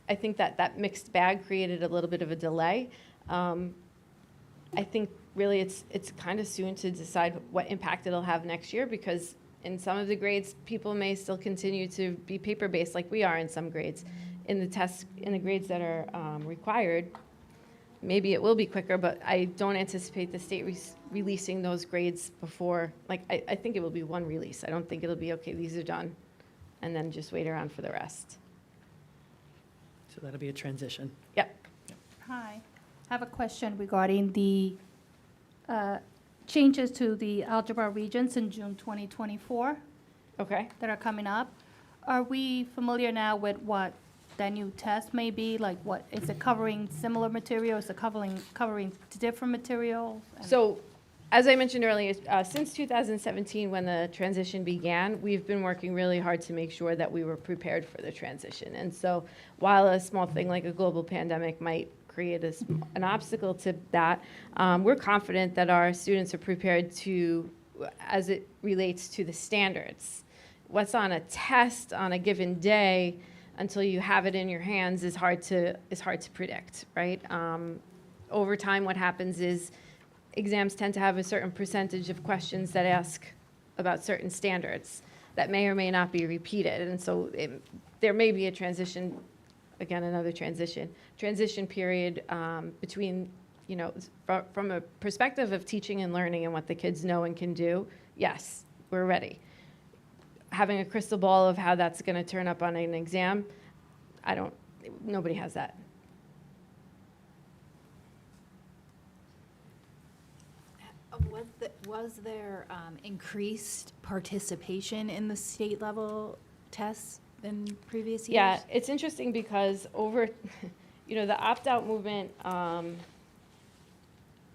S5: I think that mixed bag created a little bit of a delay. I think really it's kind of soon to decide what impact it'll have next year, because in some of the grades, people may still continue to be paper-based like we are in some grades. In the grades that are required, maybe it will be quicker, but I don't anticipate the state releasing those grades before, I think it will be one release. I don't think it'll be, okay, these are done, and then just wait around for the rest.
S4: So that'll be a transition.
S5: Yep.
S9: Hi, I have a question regarding the changes to the algebra regions in June 2024
S5: Okay.
S9: that are coming up. Are we familiar now with what that new test may be? Like, what, is it covering similar material? Is it covering different materials? And-
S5: So, as I mentioned earlier, since 2017, when the transition began, we've been working really hard to make sure that we were prepared for the transition. And so, while a small thing like a global pandemic might create an obstacle to that, we're confident that our students are prepared to, as it relates to the standards. What's on a test on a given day, until you have it in your hands, is hard to predict, right? Over time, what happens is exams tend to have a certain percentage of questions that ask about certain standards that may or may not be repeated. And so there may be a transition, again, another transition period between, from a perspective of teaching and learning and what the kids know and can do. Yes, we're ready. Having a crystal ball of how that's going to turn up on an exam, nobody has that.
S7: Was there increased participation in the state level tests than previous years?
S5: Yeah, it's interesting because over, the opt-out movement,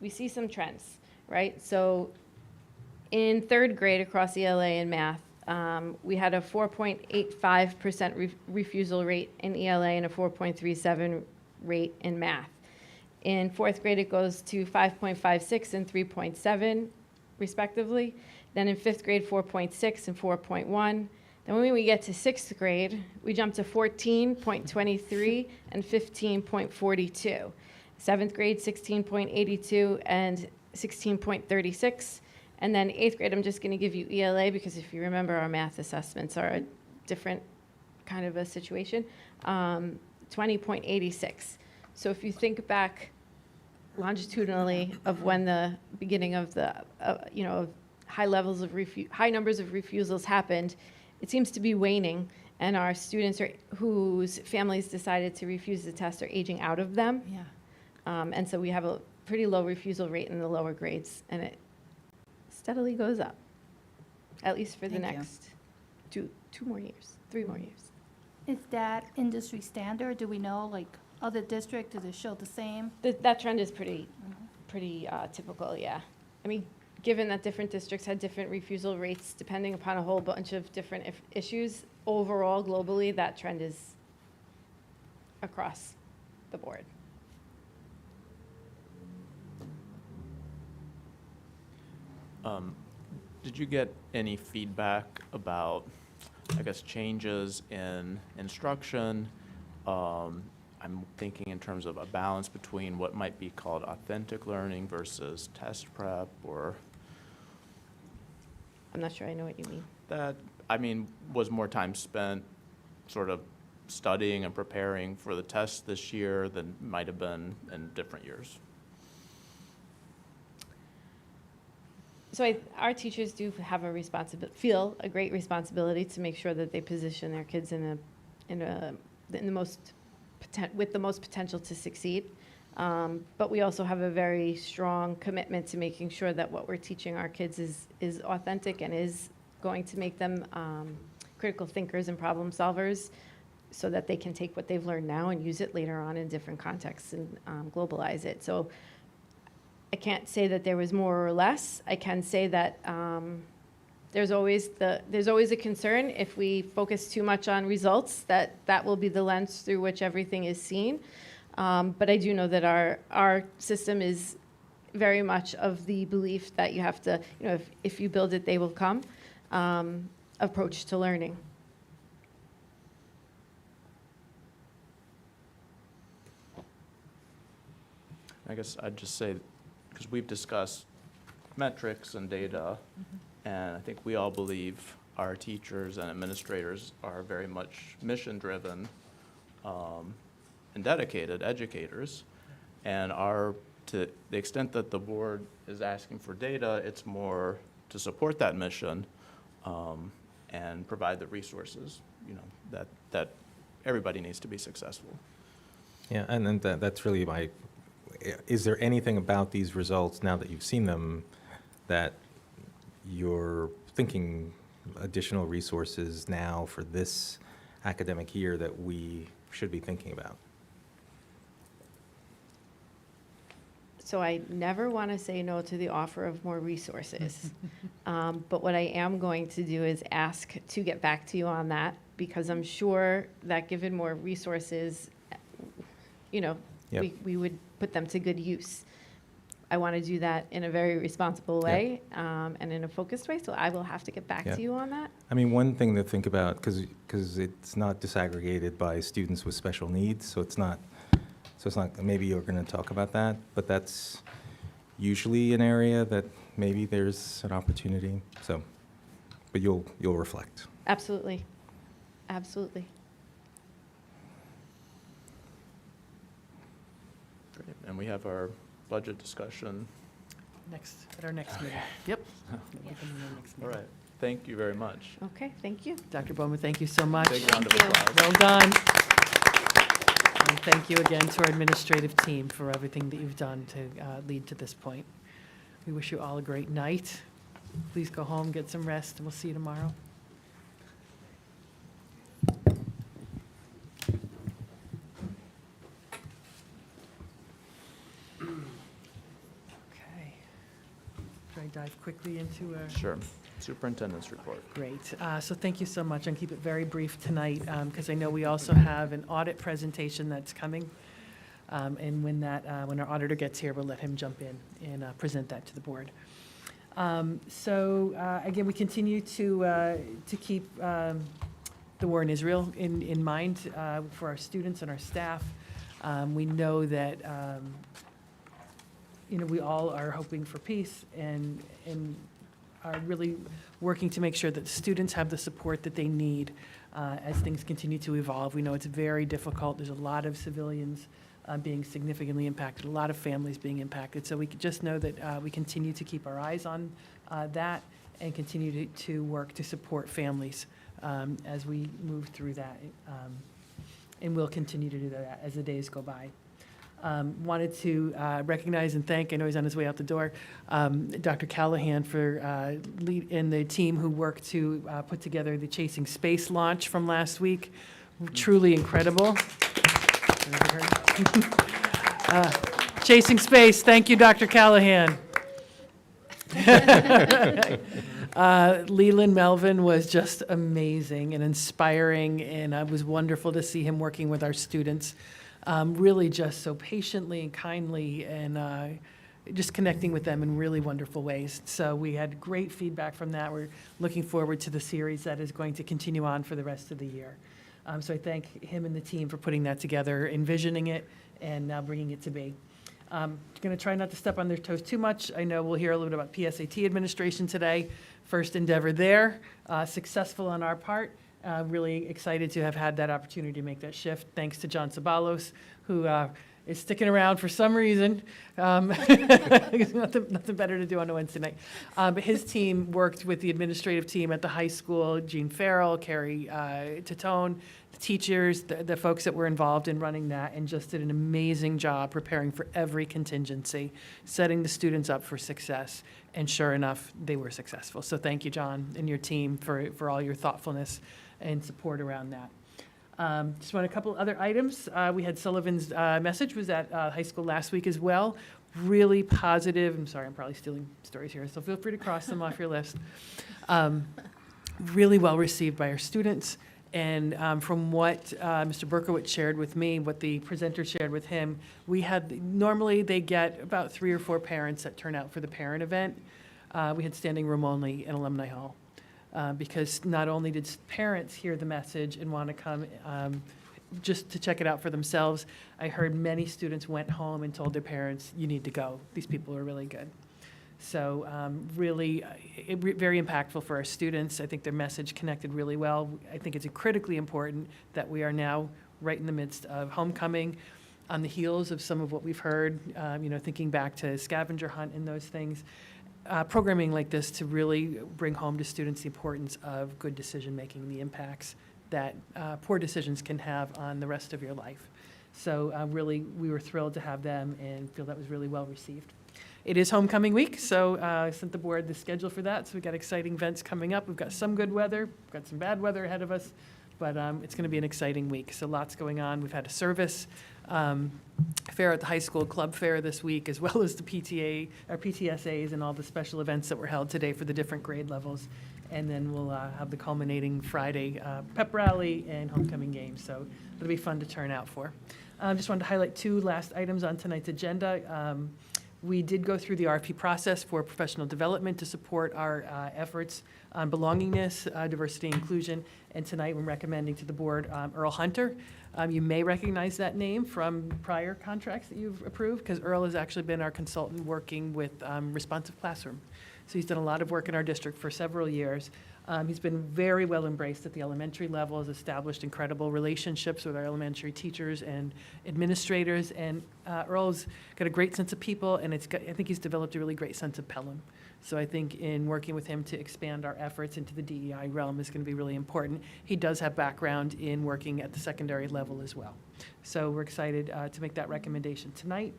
S5: we see some trends, right? So in third grade across ELA and math, we had a 4.85% refusal rate in ELA and a 4.37 rate in math. In fourth grade, it goes to 5.56 and 3.7, respectively. Then in fifth grade, 4.6 and 4.1. Then when we get to 6th grade, we jump to 14.23 and 15.42. 7th grade, 16.82 and 16.36. And then 8th grade, I'm just going to give you ELA because if you remember, our math assessments are a different kind of a situation. 20.86. So if you think back longitudinally of when the beginning of the, of high numbers of refusals happened, it seems to be waning, and our students whose families decided to refuse the test are aging out of them.
S7: Yeah.
S5: And so we have a pretty low refusal rate in the lower grades, and it steadily goes up, at least for the
S7: Thank you.
S5: next 3 more years.
S9: Is that industry standard? Do we know, like, other districts, does it show the same?
S5: That trend is pretty typical, yeah. I mean, given that different districts had different refusal rates depending upon a whole bunch of different issues, overall, globally, that trend is across the board.
S2: Did you get any feedback about, I guess, changes in instruction? I'm thinking in terms of a balance between what might be called authentic learning versus test prep, or
S5: I'm not sure I know what you mean.
S2: that, I mean, was more time spent sort of studying and preparing for the test this year than might have been in different years?
S5: So our teachers do have feel a great responsibility to make sure that they position their kids with the most potential to succeed. But we also have a very strong commitment to making sure that what we're teaching our kids is authentic and is going to make them critical thinkers and problem solvers, so that they can take what they've learned now and use it later on in different contexts and globalize it. So I can't say that there was more or less. I can say that there's always a concern if we focus too much on results, that will be the lens through which everything is seen. But I do know that our system is very much of the belief that you have to, if you build it, they will come, approach to learning.
S2: I guess I'd just say, because we've discussed metrics and data, and I think we all believe our teachers and administrators are very much mission-driven and dedicated educators. And to the extent that the board is asking for data, it's more to support that mission and provide the resources, that everybody needs to be successful.
S3: Yeah, and then that's really is there anything about these results, now that you've seen them, that you're thinking additional resources now for this academic year that we should be thinking about?
S5: So I never want to say no to the offer of more resources. But what I am going to do is ask to get back to you on that, because I'm sure that given more resources,
S3: Yep.
S5: we would put them to good use. I want to do that in a very responsible way and in a focused way, so I will have to get back to you on that.
S3: I mean, one thing to think about, because it's not disaggregated by students with special needs, so it's not, maybe you're going to talk about that, but that's usually an area that maybe there's an opportunity, but you'll reflect.
S5: Absolutely. Absolutely.
S2: Great. And we have our budget discussion.
S4: At our next meeting. Yep.
S2: All right. Thank you very much.
S5: Okay, thank you.
S4: Dr. Bowman, thank you so much.
S2: Big round of
S5: Thank you.
S2: applause.
S4: Well done. And thank you again to our administrative team for everything that you've done to lead to this point. We wish you all a great night. Please go home, get some rest, and we'll see you tomorrow. Okay. Should I dive quickly into
S2: Sure. Superintendent's report.
S4: Great. So thank you so much, and keep it very brief tonight, because I know we also have an audit presentation that's coming. And when our auditor gets here, we'll let him jump in and present that to the board. Again, we continue to keep the war in Israel in mind for our students and our staff. We know that, we all are hoping for peace and are really working to make sure that students have the support that they need as things continue to evolve. We know it's very difficult. There's a lot of civilians being significantly impacted, a lot of families being impacted. So we just know that we continue to keep our eyes on that and continue to work to support families as we move through that. And we'll continue to do that as the days go by. Wanted to recognize and thank, I know he's on his way out the door, Dr. Callahan for and the team who worked to put together the Chasing Space launch from last week. Truly incredible. Chasing Space, thank you, Dr. Callahan. Leland Melvin was just amazing and inspiring, and it was wonderful to see him working with our students, really just so patiently and kindly, and just connecting with them in really wonderful ways. So we had great feedback from that. We're looking forward to the series that is going to continue on for the rest of the year. So I thank him and the team for putting that together, envisioning it, and now bringing it to be. Going to try not to step on their toes too much. I know we'll hear a little bit about PSAT administration today. First endeavor there, successful on our part. Really excited to have had that opportunity to make that shift. Thanks to John Sabalos, who is sticking around for some reason. There's nothing better to do on a Wednesday night. But his team worked with the administrative team at the high school, Jean Farrell, Carrie Titone, the teachers, the folks that were involved in running that, and just did an amazing job preparing for every contingency, setting the students up for success. And sure enough, they were successful. So thank you, John, and your team for all your thoughtfulness and support around that. Just want a couple other items. We had Sullivan's message was at high school last week as well. Really positive. I'm sorry, I'm probably stealing stories here, so feel free to cross them off your list. Really well received by our students. And from what Mr. Berkowitz shared with me, what the presenter shared with him, normally they get about 3 or 4 parents that turn out for the parent event. We had standing room only in Alumni Hall. Because not only did parents hear the message and want to come just to check it out for themselves, I heard many students went home and told their parents, you need to go. These people are really good. So really very impactful for our students. I think their message connected really well. I think it's critically important that we are now right in the midst of homecoming, on the heels of some of what we've heard, thinking back to scavenger hunt and those things. Programming like this to really bring home to students the importance of good decision-making, the impacts that poor decisions can have on the rest of your life. So really, we were thrilled to have them and feel that was really well received. It is homecoming week, so I sent the board the schedule for that. So we've got exciting events coming up. We've got some good weather, we've got some bad weather ahead of us, but it's going to be an exciting week. So lots going on. We've had a service fair at the high school, club fair this week, as well as the PTSAs and all the special events that were held today for the different grade levels. And then we'll have the culminating Friday pep rally and homecoming game. So it'll be fun to turn out for. Just wanted to highlight 2 last items on tonight's agenda. We did go through the RFP process for professional development to support our efforts on belongingness, diversity, inclusion, and tonight we're recommending to the board Earl Hunter. You may recognize that name from prior contracts that you've approved, because Earl has actually been our consultant working with Responsive Classroom. So he's done a lot of work in our district for several years. He's been very well embraced at the elementary level, has established incredible relationships with our elementary teachers and administrators, and Earl's got a great sense of people, and I think he's developed a really great sense of Pelham. So I think in working with him to expand our efforts into the DEI realm is going to be really important. He does have background in working at the secondary level as well. So we're excited to make that recommendation tonight.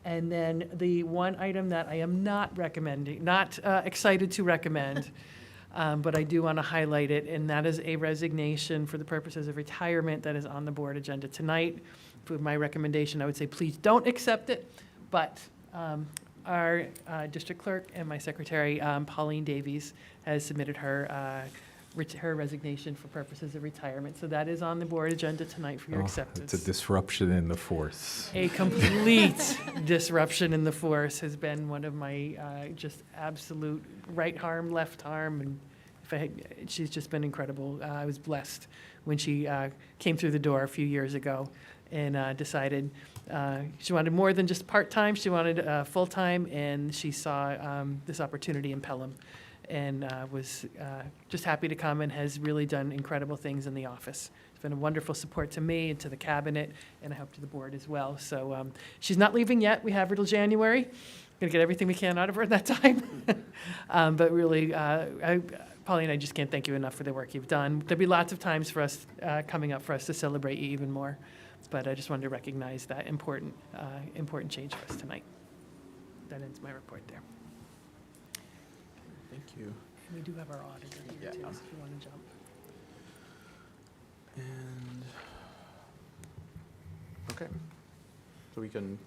S4: And then the one item that I am not recommending, not excited to recommend, but I do want to highlight it, and that is a resignation for the purposes of retirement that is on the board agenda tonight. For my recommendation, I would say please don't accept it, but our district clerk and my secretary, Pauline Davies, has submitted her her resignation for purposes of retirement. So that is on the board agenda tonight for your
S3: Oh,
S4: acceptance.
S3: It's a disruption in the force.
S4: A complete disruption in the force has been one of my just absolute right arm, left arm, and she's just been incredible. I was blessed when she came through the door a few years ago and decided she wanted more than just part-time, she wanted full-time, and she saw this opportunity in Pelham and was just happy to come and has really done incredible things in the office. It's been a wonderful support to me and to the cabinet, and I hope to the board as well. So she's not leaving yet. We have her till January. Going to get everything we can out of her in that time. But really, Polly and I just can't thank you enough for the work you've done. There'll be lots of times for us coming up for us to celebrate you even more. But I just wanted to recognize that important change for us tonight. That ends my report there.
S2: Thank you.
S4: And we do have our auditor here too,
S2: Yeah.
S4: if you want to jump.
S2: And, okay. So we can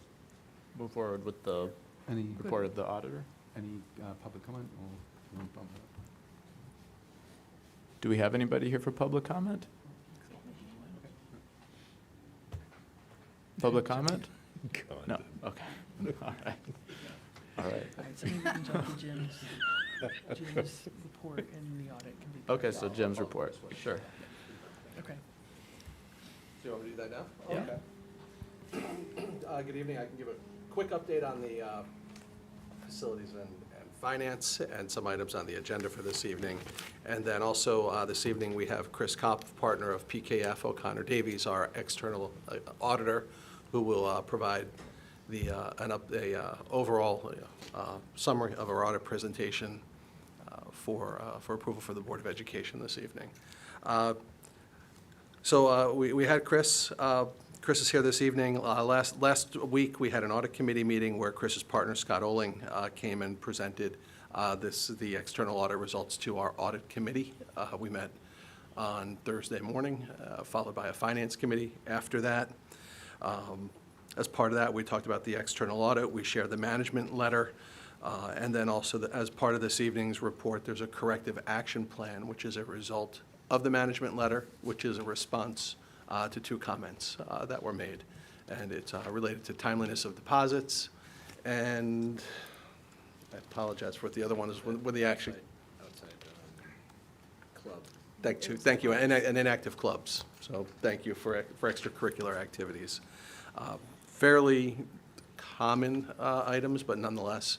S2: move forward with the
S6: Any,
S2: report of the auditor.
S6: any public comment or you want to bump it up?
S2: Do we have anybody here for public comment? Public comment? No, okay. All right. All right.
S4: All right, so maybe we can jump to Jim's report and the audit can be.
S2: Okay, so Jim's report, sure.
S4: Okay.
S10: Do you want me to do that now?
S2: Yeah.
S10: Okay. Good evening. I can give a quick update on the facilities and finance and some items on the agenda for this evening. And then also this evening, we have Chris Kopp, partner of PKF O'Connor Davies, our external auditor, who will provide the overall summary of our audit presentation for approval for the Board of Education this evening. So we had Chris. Chris is here this evening. Last week, we had an audit committee meeting where Chris's partner, Scott Oling, came and presented the external audit results to our audit committee. We met on Thursday morning, followed by a finance committee after that. As part of that, we talked about the external audit. We shared the management letter. And then also, as part of this evening's report, there's a corrective action plan, which is a result of the management letter, which is a response to two comments that were made. And it's related to timeliness of deposits. And I apologize for what the other one is, with the action.
S8: Outside club.
S10: Thank you, and inactive clubs. So thank you for extracurricular activities. Fairly common items, but nonetheless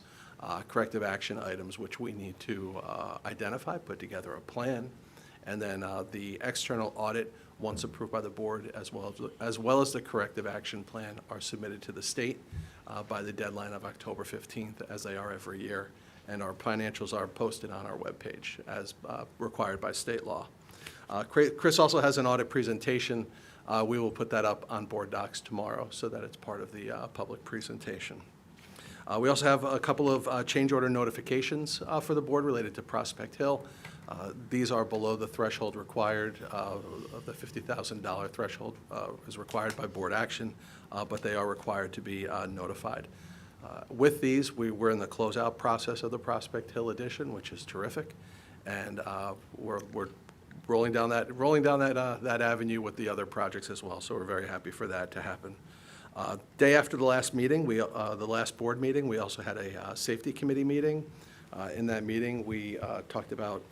S10: corrective action items which we need to identify, put together a plan, and then the external audit, once approved by the board, as well as the corrective action plan, are submitted to the state by the deadline of October 15th, as they are every year, and our financials are posted on our webpage as required by state law. Chris also has an audit presentation. We will put that up on board docs tomorrow so that it's part of the public presentation. We also have a couple of change order notifications for the board related to Prospect Hill. These are below the threshold required. Of the $50,000 threshold is required by board action, but they are required to be notified. With these, we're in the closeout process of the Prospect Hill addition, which is terrific, and we're rolling down that avenue with the other projects as well. So we're very happy for that to happen. Day after the last meeting, the last board meeting, we also had a safety committee meeting. In that meeting, we talked about,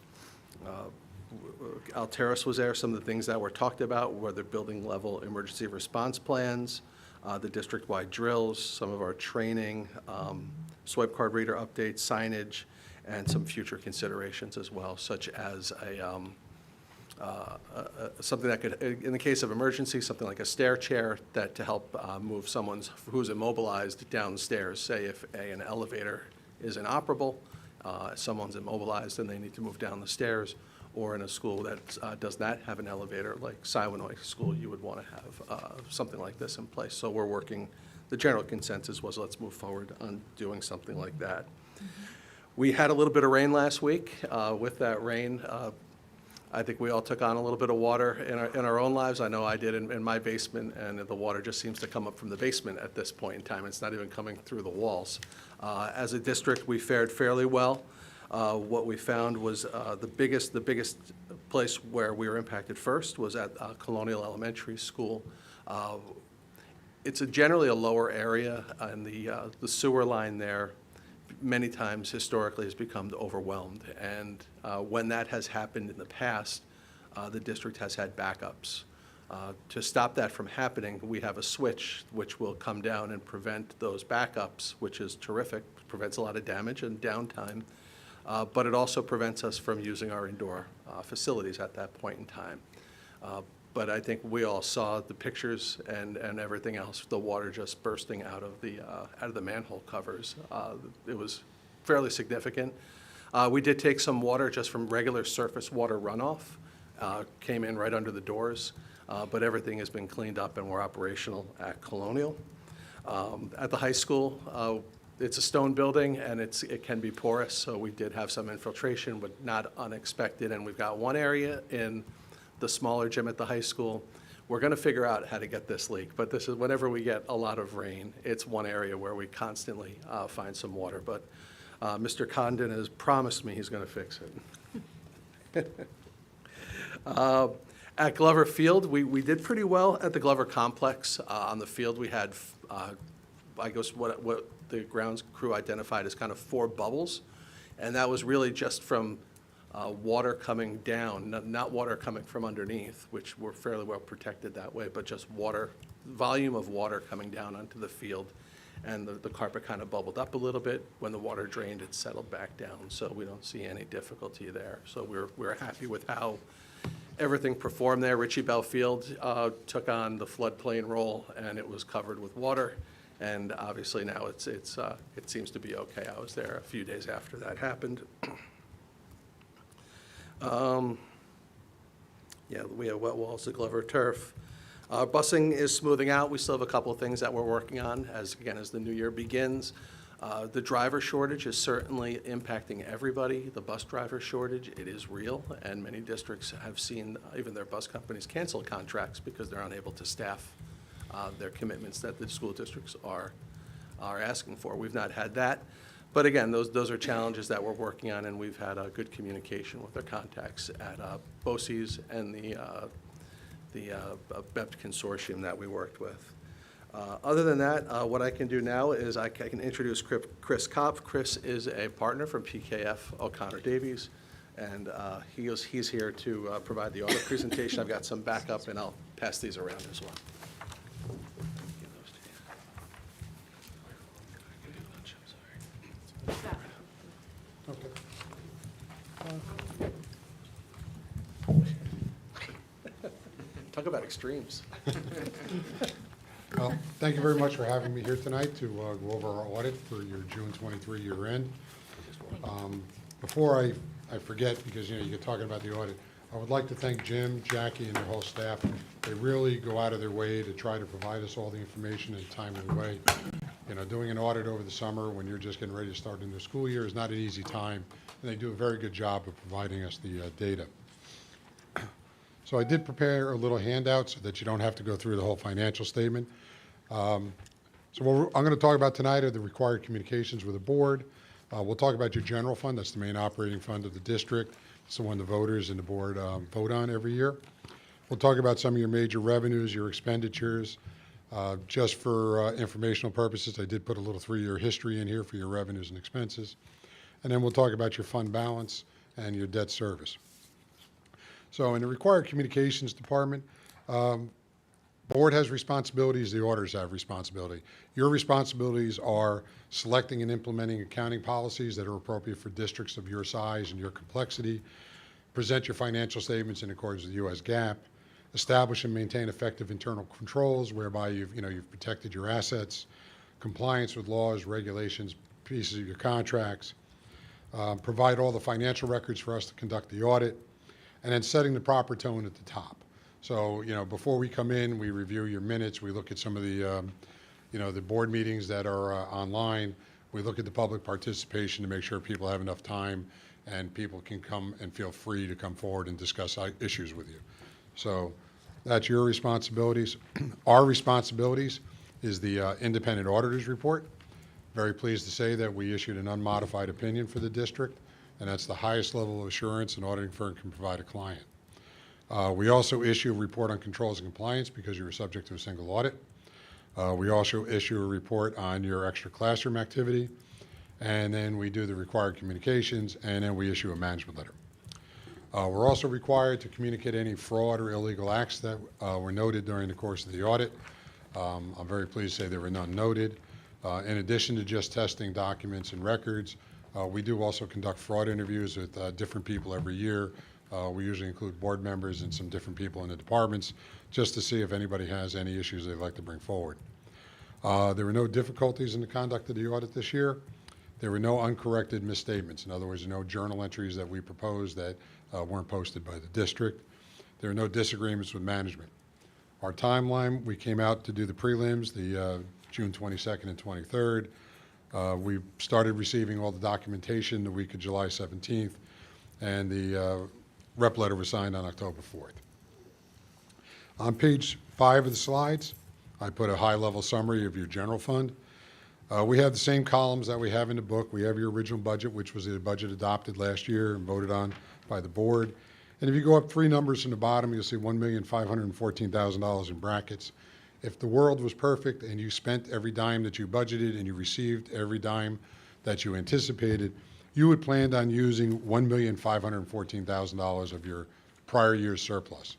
S10: Alteris was there. Some of the things that were talked about were the building level emergency response plans, the district-wide drills, some of our training, swipe card reader updates, signage, and some future considerations as well, such as something that could, in the case of emergency, something like a stair chair that to help move someone who's immobilized downstairs. Say if an elevator is inoperable, someone's immobilized and they need to move down the stairs, or in a school that does not have an elevator, like Siwanoy School, you would want to have something like this in place. So we're working, the general consensus was let's move forward on doing something like that. We had a little bit of rain last week. With that rain, I think we all took on a little bit of water in our own lives. I know I did in my basement, and the water just seems to come up from the basement at this point in time. It's not even coming through the walls. As a district, we fared fairly well. What we found was the biggest place where we were impacted first was at Colonial Elementary School. It's generally a lower area, and the sewer line there many times historically has become overwhelmed. And when that has happened in the past, the district has had backups. To stop that from happening, we have a switch which will come down and prevent those backups, which is terrific, prevents a lot of damage and downtime, but it also prevents us from using our indoor facilities at that point in time. But I think we all saw the pictures and everything else, the water just bursting out of the manhole covers. It was fairly significant. We did take some water just from regular surface water runoff, came in right under the doors, but everything has been cleaned up and we're operational at Colonial. At the high school, it's a stone building and it can be porous, so we did have some infiltration, but not unexpected. And we've got one area in the smaller gym at the high school. We're going to figure out how to get this leak, but this is whenever we get a lot of rain, it's one area where we constantly find some water. But Mr. Condon has promised me he's going to fix it. At Glover Field, we did pretty well at the Glover Complex. On the field, we had, I guess, what the grounds crew identified as kind of 4 bubbles, and that was really just from water coming down, not water coming from underneath, which we're fairly well protected that way, but just water, volume of water coming down onto the field. And the carpet kind of bubbled up a little bit. When the water drained, it settled back down, so we don't see any difficulty there. So we're happy with how everything performed there. Ritchie Bell Field took on the floodplain role, and it was covered with water. And obviously now it seems to be okay. I was there a few days after that happened. Yeah, we have wet walls at Glover Turf. Busing is smoothing out. We still have a couple of things that we're working on as the new year begins. The driver shortage is certainly impacting everybody. The bus driver shortage, it is real, and many districts have seen even their bus companies cancel contracts because they're unable to staff their commitments that the school districts are asking for. We've not had that. But again, those are challenges that we're working on, and we've had a good communication with our contacts at BOCES and the BEPT consortium that we worked with. Other than that, what I can do now is I can introduce Chris Kopp. Chris is a partner from PKF O'Connor Davies, and he's here to provide the audit presentation. I've got some backup, and I'll pass these around as well. Talk about extremes.
S11: Well, thank you very much for having me here tonight to go over our audit for your June 23 year end. Before I forget, because you're talking about the audit, I would like to thank Jim, Jackie, and their whole staff. They really go out of their way to try to provide us all the information in a timely way. Doing an audit over the summer when you're just getting ready to start a new school year is not an easy time, and they do a very good job of providing us the data. So I did prepare a little handout so that you don't have to go through the whole financial statement. So what I'm going to talk about tonight are the required communications with the board. We'll talk about your general fund. That's the main operating fund of the district. It's the one the voters and the board vote on every year. We'll talk about some of your major revenues, your expenditures. Just for informational purposes, I did put a little 3-year history in here for your revenues and expenses. And then we'll talk about your fund balance and your debt service. So in the required communications department, board has responsibilities, the auditors have responsibility. Your responsibilities are selecting and implementing accounting policies that are appropriate for districts of your size and your complexity, present your financial statements in accordance with U.S. GAAP, establish and maintain effective internal controls whereby you've protected your assets, compliance with laws, regulations, pieces of your contracts, provide all the financial records for us to conduct the audit, and then setting the proper tone at the top. So, before we come in, we review your minutes, we look at some of the, the board meetings that are online, we look at the public participation to make sure people have enough time and people can come and feel free to come forward and discuss issues with you. So that's your responsibilities. Our responsibilities is the independent auditor's report. Very pleased to say that we issued an unmodified opinion for the district. and that's the highest level of assurance an auditing firm can provide a client. We also issue a report on controls and compliance because you were subject to a single audit. We also issue a report on your extra classroom activity, and then we do the required communications, and then we issue a management letter. We're also required to communicate any fraud or illegal acts that were noted during the course of the audit. I'm very pleased to say there were none noted. In addition to just testing documents and records, we do also conduct fraud interviews with different people every year. We usually include board members and some different people in the departments just to see if anybody has any issues they'd like to bring forward. There were no difficulties in the conduct of the audit this year. There were no uncorrected misstatements. In other words, no journal entries that we proposed that weren't posted by the district. There are no disagreements with management. Our timeline, we came out to do the prelims, the June 22nd and 23rd. We started receiving all the documentation the week of July 17th, and the rep letter was signed on October 4th. On page 5 of the slides, I put a high-level summary of your general fund. We have the same columns that we have in the book. We have your original budget, which was the budget adopted last year and voted on by the board. And if you go up 3 numbers from the bottom, you'll see $1,514,000 in brackets. If the world was perfect and you spent every dime that you budgeted and you received every dime that you anticipated, you would plan on using $1,514,000 of your prior year's surplus.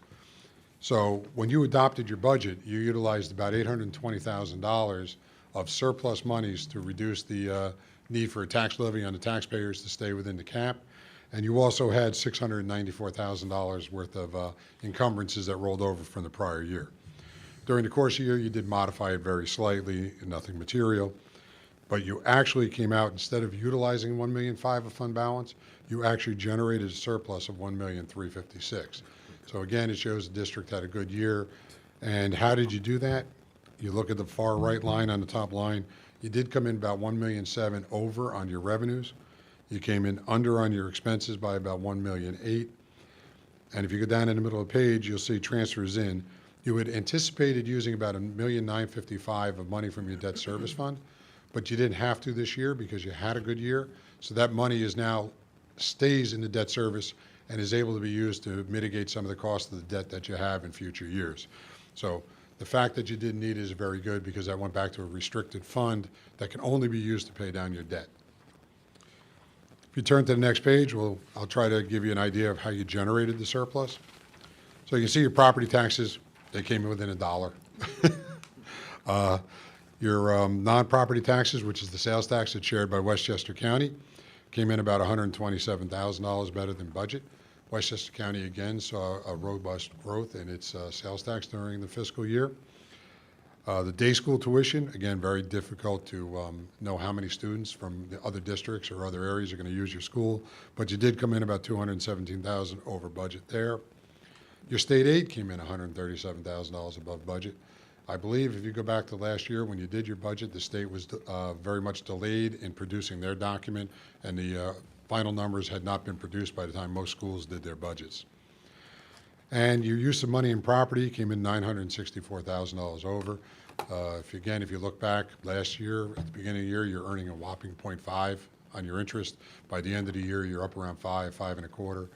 S11: So when you adopted your budget, you utilized about $820,000 of surplus monies to reduce the need for a tax levy on the taxpayers to stay within the cap. And you also had $694,000 worth of encumbrances that rolled over from the prior year. During the course of the year, you did modify it very slightly, nothing material, but you actually came out, instead of utilizing $1.5 million of fund balance, you actually generated a surplus of $1,356,000. So again, it shows the district had a good year. And how did you do that? You look at the far right line on the top line, you did come in about $1.7 million over on your revenues. You came in under on your expenses by about $1.8 million. And if you go down in the middle of the page, you'll see transfers in. You had anticipated using about $1,955,000 of money from your debt service fund, but you didn't have to this year because you had a good year. So that money is now stays in the debt service and is able to be used to mitigate some of the cost of the debt that you have in future years. So the fact that you didn't need it is very good because that went back to a restricted fund that can only be used to pay down your debt. If you turn to the next page, I'll try to give you an idea of how you generated the surplus. So you can see your property taxes, they came in within $1. Your non-property taxes, which is the sales tax that's shared by Westchester County, came in about $127,000 better than budget. Westchester County again saw a robust growth in its sales tax during the fiscal year. The day school tuition, again, very difficult to know how many students from the other districts or other areas are going to use your school, but you did come in about $217,000 over budget there. Your state aid came in $137,000 above budget. I believe if you go back to last year when you did your budget, the state was very much delayed in producing their document, and the final numbers had not been produced by the time most schools did their budgets. And your use of money in property came in $964,000 over. If you look back last year, at the beginning of the year, you're earning a whopping 0.5 on your interest. By the end of the year, you're up around 5, 5.25,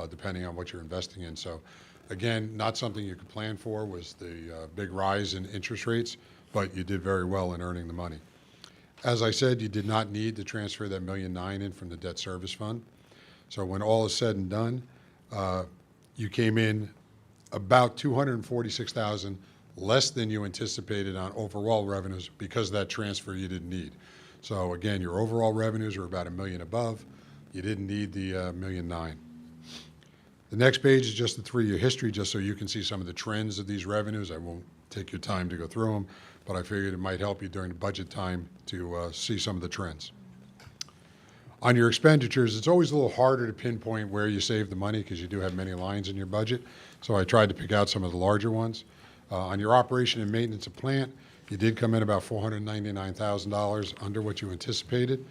S11: depending on what you're investing in. So again, not something you could plan for was the big rise in interest rates, but you did very well in earning the money. As I said, you did not need to transfer that $1.9 million in from the debt service fund. So when all is said and done, you came in about $246,000 less than you anticipated on overall revenues because of that transfer you didn't need. So again, your overall revenues are about $1 million above. You didn't need the $1.9 million. The next page is just the 3-year history, just so you can see some of the trends of these revenues. I won't take your time to go through them, but I figured it might help you during the budget time to see some of the trends. On your expenditures, it's always a little harder to pinpoint where you save the money because you do have many lines in your budget. So I tried to pick out some of the larger ones. On your operation and maintenance of plant, you did come in about $499,000 under what you anticipated.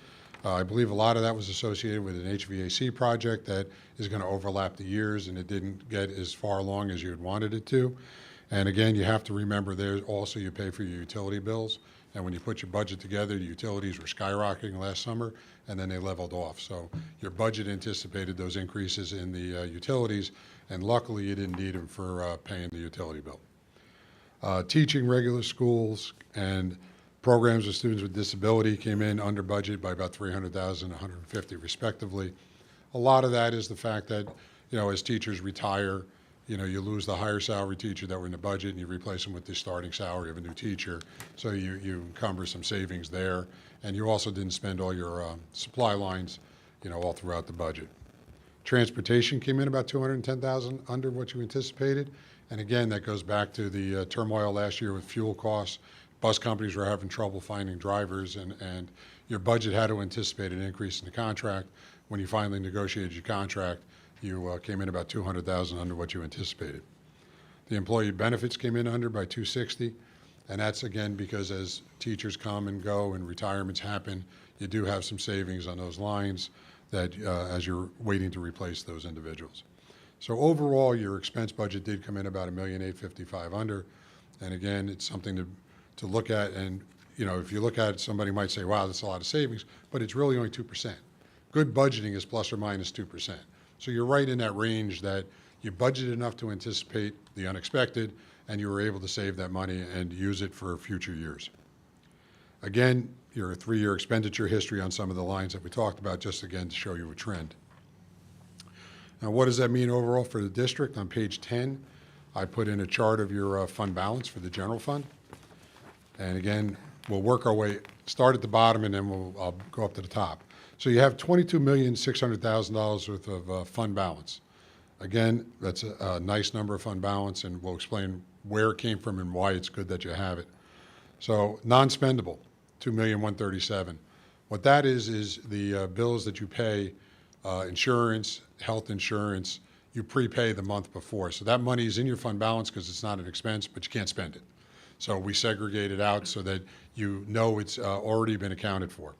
S11: I believe a lot of that was associated with an HVAC project that is going to overlap the years, and it didn't get as far along as you had wanted it to. And again, you have to remember there also you pay for your utility bills, And when you put your budget together, the utilities were skyrocketing last summer, and then they leveled off. So your budget anticipated those increases in the utilities, and luckily you didn't need them for paying the utility bill. Teaching regular schools and programs of students with disability came in under budget by about $300,000 and $150,000 respectively. A lot of that is the fact that, as teachers retire, you lose the higher salary teacher that were in the budget and you replace them with the starting salary of a new teacher. So you encumber some savings there. And you also didn't spend all your supply lines, all throughout the budget. Transportation came in about $210,000 under what you anticipated. And again, that goes back to the turmoil last year with fuel costs. Bus companies were having trouble finding drivers, and your budget had to anticipate an increase in the contract. When you finally negotiated your contract, you came in about $200,000 under what you anticipated. The employee benefits came in under by $260,000, and that's again because as teachers come and go and retirements happen, you do have some savings on those lines that as you're waiting to replace those individuals. So overall, your expense budget did come in about $1,855,000 under, and again, it's something to look at. And if you look at it, somebody might say, "Wow, that's a lot of savings," but it's really only 2%. Good budgeting is plus or minus 2%. So you're right in that range that you budgeted enough to anticipate the unexpected, and you were able to save that money and use it for future years. Again, your 3-year expenditure history on some of the lines that we talked about, just again to show you a trend. Now, what does that mean overall for the district? On page 10, I put in a chart of your fund balance for the general fund. And again, we'll work our way, start at the bottom, and then I'll go up to the top. So you have $22,600,000 worth of fund balance. Again, that's a nice number of fund balance, and we'll explain where it came from and why it's good that you have it. So non-spendable, $2,137,000. What that is the bills that you pay, insurance, health insurance, you prepay the month before. So that money is in your fund balance because it's not an expense, but you can't spend it. So we segregate it out so that it's already been accounted for.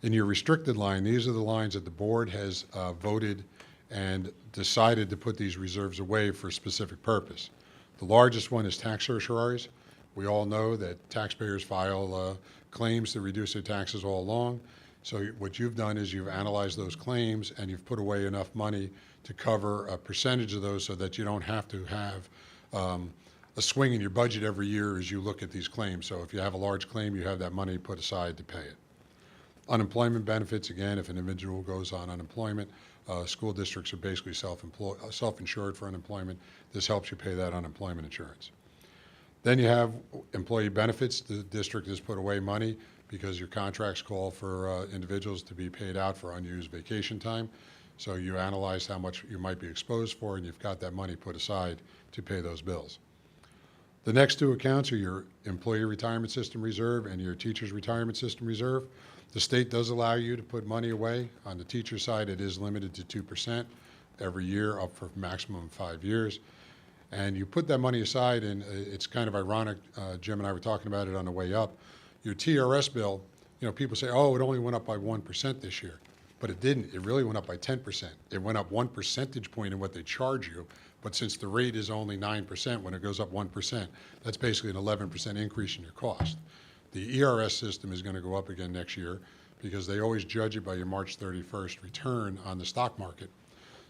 S11: In your restricted line, these are the lines that the board has voted and decided to put these reserves away for a specific purpose. The largest one is tax surcharges. We all know that taxpayers file claims to reduce their taxes all along. So what you've done is you've analyzed those claims and you've put away enough money to cover a percentage of those so that you don't have to have a swing in your budget every year as you look at these claims. So if you have a large claim, you have that money put aside to pay it. Unemployment benefits, again, if an individual goes on unemployment, school districts are basically self-insured for unemployment. This helps you pay that unemployment insurance. Then you have employee benefits. The district has put away money because your contracts call for individuals to be paid out for unused vacation time. So you analyze how much you might be exposed for, and you've got that money put aside to pay those bills. The next two accounts are your employee retirement system reserve and your teacher's retirement system reserve. The state does allow you to put money away. On the teacher side, it is limited to 2% every year, up for a maximum of 5 years. And you put that money aside, and it's kind of ironic, Jim and I were talking about it on the way up. Your TRS bill, people say, oh, it only went up by 1% this year. But it didn't. It really went up by 10%. It went up 1 percentage point in what they charge you. But since the rate is only 9%, when it goes up 1%, that's basically an 11% increase in your cost. The ERS system is going to go up again next year because they always judge it by your March 31st return on the stock market.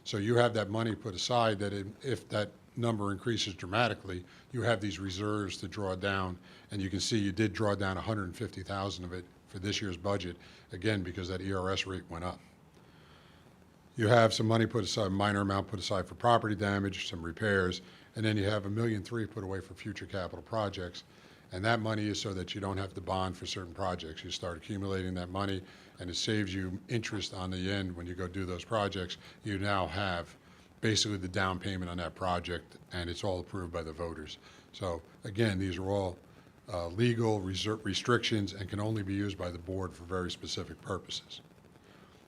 S11: So you have that money put aside that if that number increases dramatically, you have these reserves to draw down. And you can see you did draw down $150,000 of it for this year's budget, again, because that ERS rate went up. You have some money put aside, a minor amount put aside for property damage, some repairs, and then you have $1.3 million put away for future capital projects. And that money is so that you don't have to bond for certain projects. You start accumulating that money, and it saves you interest on the end when you go do those projects. You now have basically the down payment on that project, and it's all approved by the voters. So again, these are all legal restrictions and can only be used by the board for very specific purposes.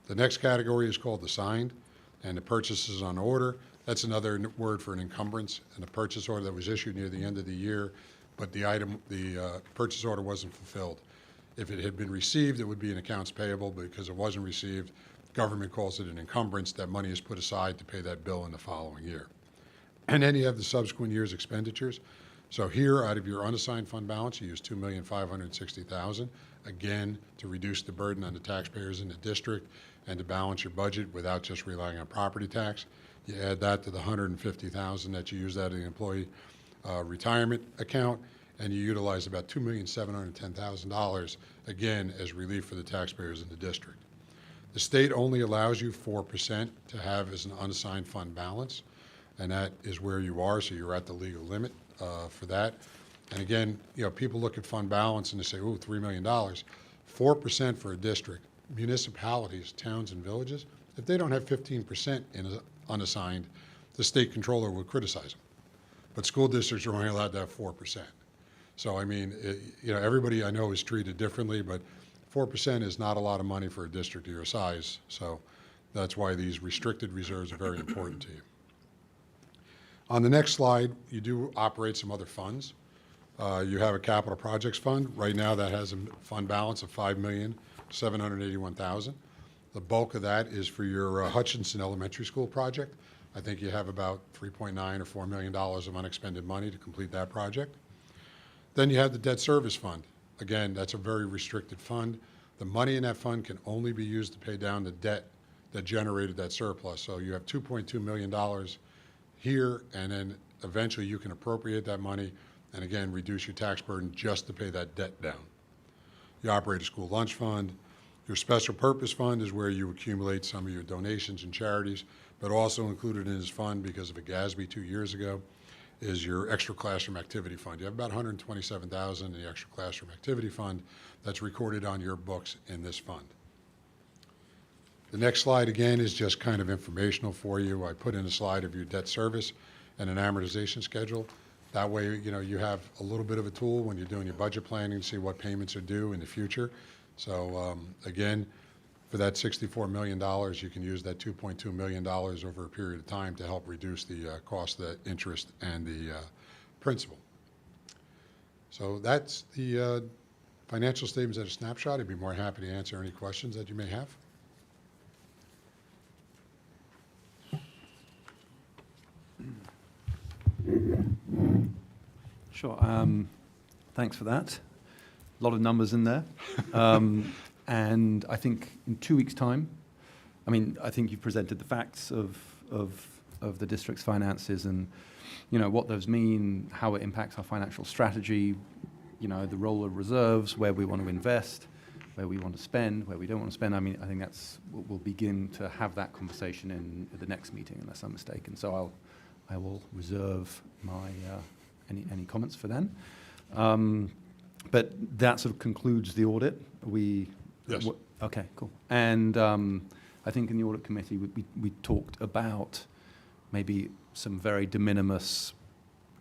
S11: The next category is called the signed, and the purchases on order. That's another word for an encumbrance, and a purchase order that was issued near the end of the year, but the purchase order wasn't fulfilled. If it had been received, it would be an accounts payable, but because it wasn't received, government calls it an encumbrance. That money is put aside to pay that bill in the following year. And then you have the subsequent year's expenditures. So here, out of your unassigned fund balance, you use $2,560,000, again, to reduce the burden on the taxpayers in the district and to balance your budget without just relying on property tax. You add that to the $150,000 that you use out of the employee retirement account, and you utilize about $2,710,000, again, as relief for the taxpayers in the district. The state only allows you 4% to have as an unassigned fund balance, and that is where you are, so you're at the legal limit for that. And again, you know, people look at fund balance and they say, ooh, $3 million. 4% for a district, municipalities, towns, and villages, if they don't have 15% in unassigned, the state controller will criticize them. But school districts are only allowed to have 4%. So, I mean, you know, everybody I know is treated differently, but 4% is not a lot of money for a district of your size. So that's why these restricted reserves are very important to you. On the next slide, you do operate some other funds. You have a capital projects fund. Right now, that has a fund balance of $5,781,000. The bulk of that is for your Hutchinson Elementary School project. I think you have about $3.9 or $4 million of unexpended money to complete that project. Then you have the debt service fund. Again, that's a very restricted fund. The money in that fund can only be used to pay down the debt that generated that surplus. So you have $2.2 million here, and then eventually you can appropriate that money and again reduce your tax burden just to pay that debt down. You operate a school lunch fund. Your special purpose fund is where you accumulate some of your donations and charities, but also included in this fund because of a GASB 2 years ago is your extra classroom activity fund. You have about $127,000 in the extra classroom activity fund that's recorded on your books in this fund. The next slide, again, is just kind of informational for you. I put in a slide of your debt service and an amortization schedule. That way, you know, you have a little bit of a tool when you're doing your budget planning to see what payments are due in the future. So, again, for that $64 million, you can use that $2.2 million over a period of time to help reduce the cost of the interest and the principal. So that's the financial statements at a snapshot. I'd be more happy to answer any questions that you may have.
S6: Sure. Thanks for that. A lot of numbers in there. And I think in 2 weeks' time, I mean, I think you've presented the facts of the district's finances and, you know, what those mean, how it impacts our financial strategy, you know, the role of reserves, where we want to invest, where we want to spend, where we don't want to spend. I mean, I think that's, we'll begin to have that conversation in the next meeting, unless I'm mistaken. So I will reserve my any comments for then. But that sort of concludes the audit.
S11: Yes.
S6: Okay, cool. And I think in the audit committee we talked about maybe some very de minimis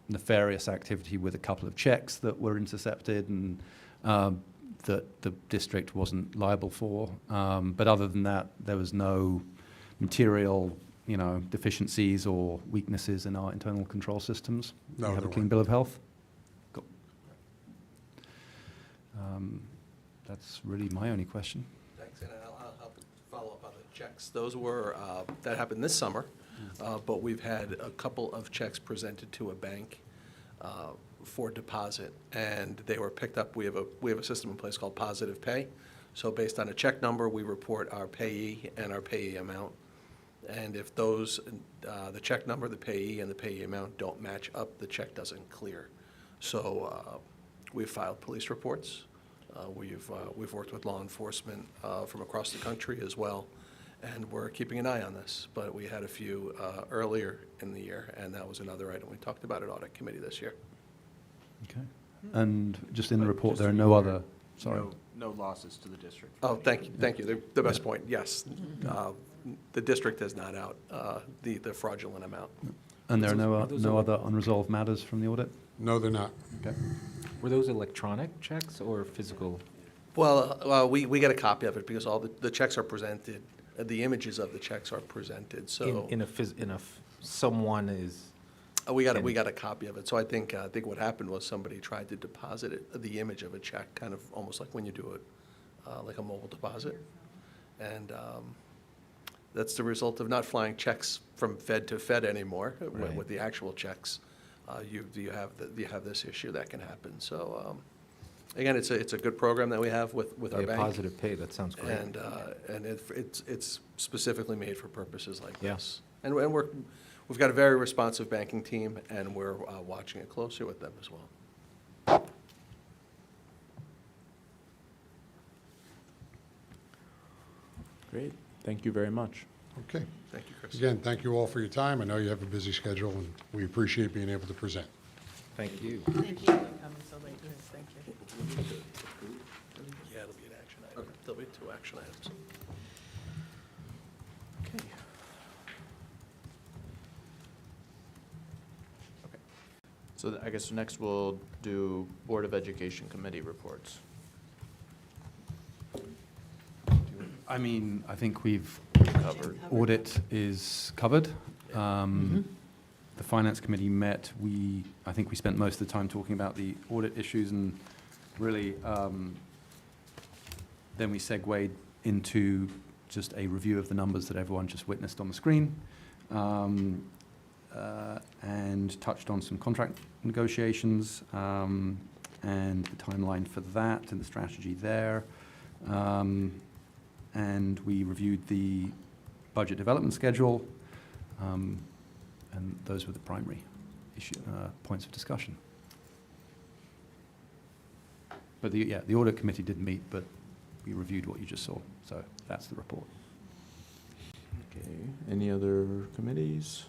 S6: nefarious activity with a couple of checks that were intercepted and that the district wasn't liable for. But other than that, there was no material, you know, deficiencies or weaknesses in our internal control systems.
S11: No,
S6: We have a
S11: there
S6: clean
S11: weren't.
S6: bill of health. Cool. That's really my only question.
S10: Thanks, and I'll help follow up on the checks. Those were, that happened this summer, but we've had a couple of checks presented to a bank for deposit, and they were picked up. We have a system in place called Positive Pay. So based on a check number, we report our payee and our payee amount. And if those, the check number, the payee, and the payee amount don't match up, the check doesn't clear. So we've filed police reports. We've worked with law enforcement from across the country as well, and we're keeping an eye on this. But we had a few earlier in the year, and that was another item we talked about at audit committee this year.
S6: Okay. And just in the
S8: But
S6: report,
S8: just
S6: there are
S8: to be
S6: no
S8: clear,
S6: other, sorry.
S8: No losses to the district.
S10: Oh, thank you. The best point, yes. The district is not out the fraudulent amount.
S6: And there are
S3: Were those
S6: no
S3: all-
S6: other unresolved matters from the audit?
S11: No, they're not.
S6: Okay.
S3: Were those electronic checks or physical?
S10: Well, we get a copy of it because all the checks are presented, the images of the checks are presented, so.
S3: Someone is.
S10: We got a copy of it. So I think what happened was somebody tried to deposit it, the image of a check, kind of almost like when you do it, like a mobile deposit. And that's the result of not flying checks from Fed to Fed anymore
S3: Right.
S10: with the actual checks. you have this issue that can happen. So, again, it's a good program that we have with our
S3: Yeah,
S10: bank.
S3: positive pay, that sounds great.
S10: And it's specifically made for purposes like
S3: Yeah.
S10: this. And we've got a very responsive banking team, and we're watching it closely with them as well.
S2: Great, thank you very much.
S11: Okay.
S10: Thank you, Chris.
S11: Again, thank you all for your time. I know you have a busy schedule, and we appreciate being able to present.
S3: Thank you.
S4: Thank you for coming so late. Yes, thank you.
S10: Yeah, it'll be an action item. There'll be 2 action items.
S2: Okay. Okay. So I guess next we'll do Board of Education Committee reports.
S6: I mean, I think we've,
S2: Covered.
S6: audit is covered. The Finance Committee met, I think we spent most of the time talking about the audit issues, and really, then we segued into just a review of the numbers that everyone just witnessed on the screen, and touched on some contract negotiations, and the timeline for that and the strategy there. And we reviewed the budget development schedule, and those were the primary points of discussion. But the audit committee didn't meet, but we reviewed what you just saw, so that's the report.
S2: Okay, any other committees?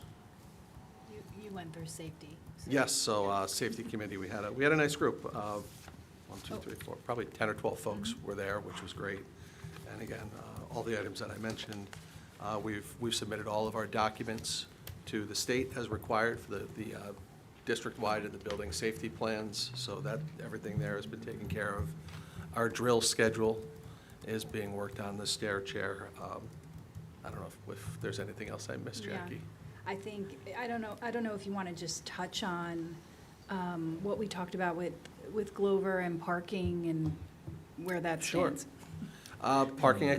S7: You went through safety. so-
S10: Yes, so Safety Committee, we had a nice group of 1, 2, 3, 4, probably 10 or 12 folks were there, which was great. And again, all the items that I mentioned, we've submitted all of our documents to the state as required for the district-wide and the building safety plans, so that everything there has been taken care of. Our drill schedule is being worked on, the stair chair. I don't know if there's anything else I missed,
S7: Yeah.
S10: Jackie.
S7: I think, I don't know if you want to just touch on what we talked about with Glover and parking and where that
S10: Sure.
S7: stands.
S10: Parking at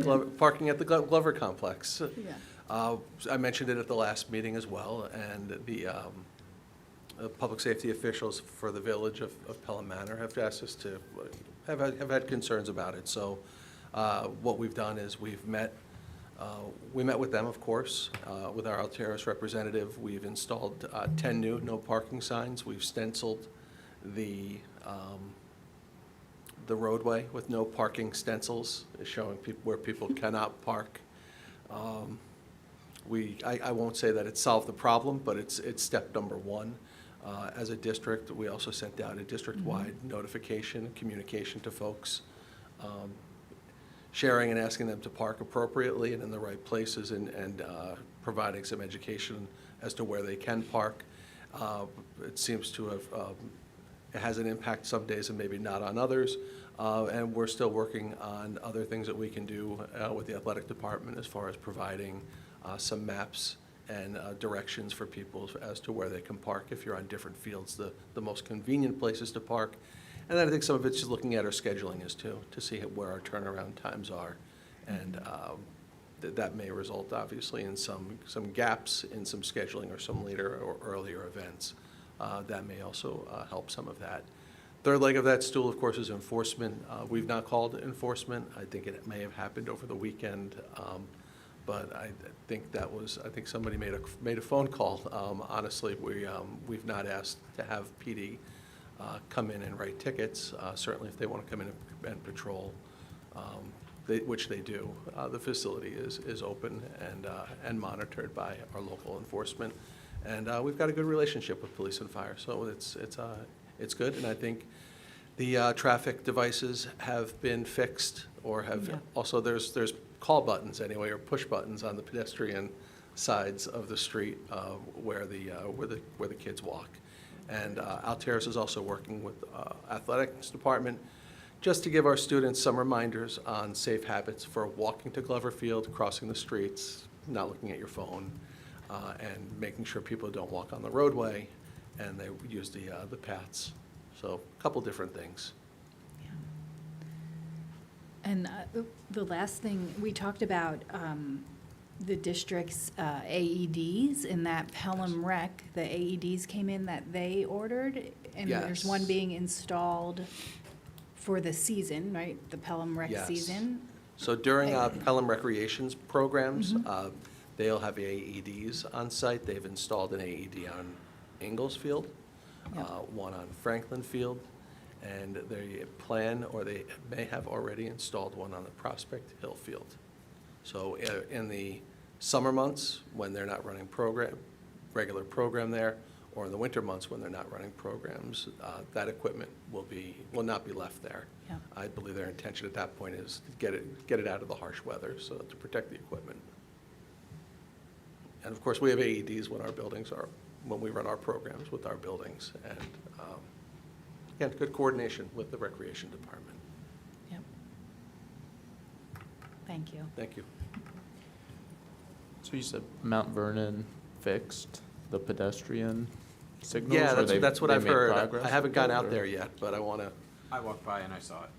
S10: the Glover Complex.
S7: Yeah.
S10: I mentioned it at the last meeting as well, and the public safety officials for the village of Pelham Manor have asked us to, have had concerns about it. So what we've done is we met with them, of course, with our Alteros representative. We've installed 10 new no parking signs. We've stenciled the roadway with no parking stencils, showing people where people cannot park. I won't say that it solved the problem, but it's step number 1. As a district, we also sent out a district-wide notification, communication to folks, sharing and asking them to park appropriately and in the right places, and providing some education as to where they can park. It seems to have, it has an impact some days and maybe not on others. And we're still working on other things that we can do with the athletic department as far as providing some maps and directions for people as to where they can park if you're on different fields, the most convenient places to park. And then I think some of it's just looking at our scheduling is too, to see where our turnaround times are. And that may result, obviously, in some gaps in some scheduling or some later or earlier events. That may also help some of that. Third leg of that stool, of course, is enforcement. We've not called enforcement. I think it may have happened over the weekend, but I think somebody made a phone call. Honestly, we've not asked to have PD come in and write tickets. Certainly, if they want to come in and patrol, which they do, the facility is open and monitored by our local enforcement. And we've got a good relationship with police and fire, so it's good. And I think the traffic devices have been fixed, or have also there's call buttons anyway, or push buttons on the pedestrian sides of the street where the kids walk. And Alteros is also working with athletics department just to give our students some reminders on safe habits for walking to Glover Field, crossing the streets, not looking at your phone, and making sure people don't walk on the roadway and they use the paths. So a couple different things.
S7: And the last thing, we talked about the district's AEDs, in that Pelham Rec, the AEDs came in that they ordered, and there's one
S10: Yes.
S7: being installed for the season, right? The Pelham Rec
S10: Yes.
S7: season.
S10: So during Pelham Recreations programs, they'll have AEDs on site. They've installed an AED on Ingalls Field,
S7: Yep.
S10: one on Franklin Field, and they plan, or they may have already installed one on the Prospect Hill Field. So in the summer months, when they're not running regular program there, or in the winter months when they're not running programs, that equipment will not be left there.
S7: Yeah.
S10: I believe their intention at that point is to get it out of the harsh weather, so to protect the equipment. And of course, we have AEDs when we run our programs with our buildings. And again, good coordination with the Recreation Department.
S7: Yep. Thank you.
S10: Thank you.
S2: So you said Mount Vernon fixed the pedestrian signals?
S10: Yeah,
S2: or
S10: that's what
S2: they
S10: I've
S2: made
S10: heard.
S2: progress
S10: I haven't
S2: with
S10: gone
S2: it,
S10: out
S2: or-
S10: there yet, but I want to.
S8: I walked by and I saw it.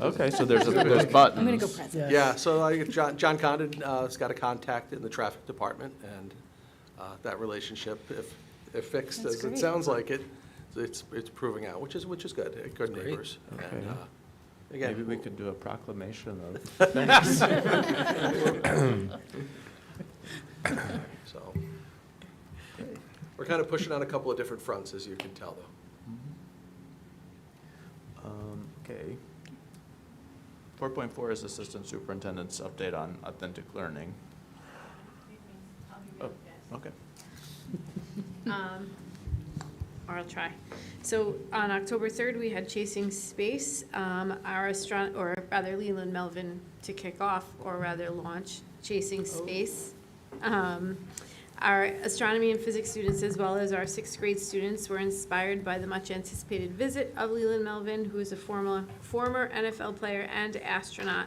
S2: Okay, so there's buttons.
S7: I'm gonna go present.
S10: Yeah, so John Condon has got a contact in the traffic department, and that relationship, if fixed
S7: That's
S10: as it
S7: great.
S10: sounds like it, it's proving out, which is good. Good
S3: Great.
S10: neighbors.
S2: Okay.
S10: And again,
S2: Maybe we could do a proclamation of thanks.
S10: So we're kind of pushing on a couple of different fronts, as you can tell, though.
S2: Okay. 4.4 is Assistant Superintendent's update on authentic learning. Oh, okay.
S5: Or I'll try. So on October 3rd, we had Chasing Space, Leland Melvin to kick off, or rather launch Chasing Space. Our astronomy and physics students, as well as our sixth grade students, were inspired by the much anticipated visit of Leland Melvin, who is a former NFL player and astronaut.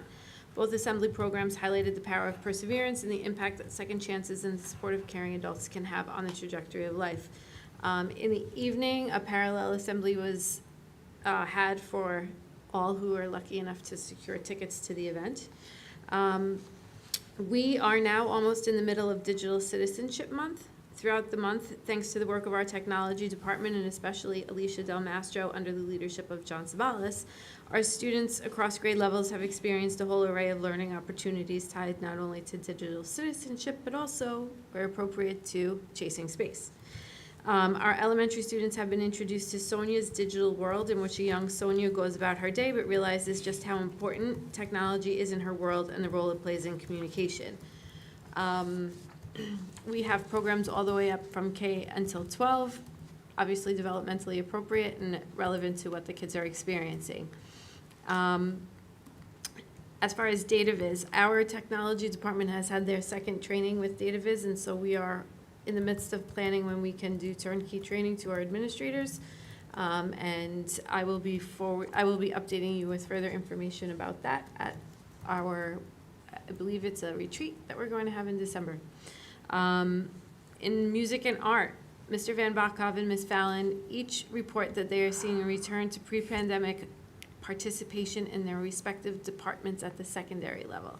S5: Both assembly programs highlighted the power of perseverance and the impact that second chances and supportive, caring adults can have on the trajectory of life. In the evening, a parallel assembly was had for all who were lucky enough to secure tickets to the event. We are now almost in the middle of Digital Citizenship Month. Throughout the month, thanks to the work of our technology department and especially Alicia Del Mastro under the leadership of John Savalas, our students across grade levels have experienced a whole array of learning opportunities tied not only to digital citizenship, but also, where appropriate, to Chasing Space. Our elementary students have been introduced to Sonia's digital world, in which a young Sonia goes about her day but realizes just how important technology is in her world and the role it plays in communication. We have programs all the way up from K until 12, obviously developmentally appropriate and relevant to what the kids are experiencing. As far as DataViz, our technology department has had their second training with DataViz, and so we are in the midst of planning when we can do turnkey training to our administrators. And I will be updating you with further information about that at our, I believe it's a retreat that we're going to have in December. In music and art, Mr. Van Bachov and Ms. Fallon each report that they are seeing a return to pre-pandemic participation in their respective departments at the secondary level.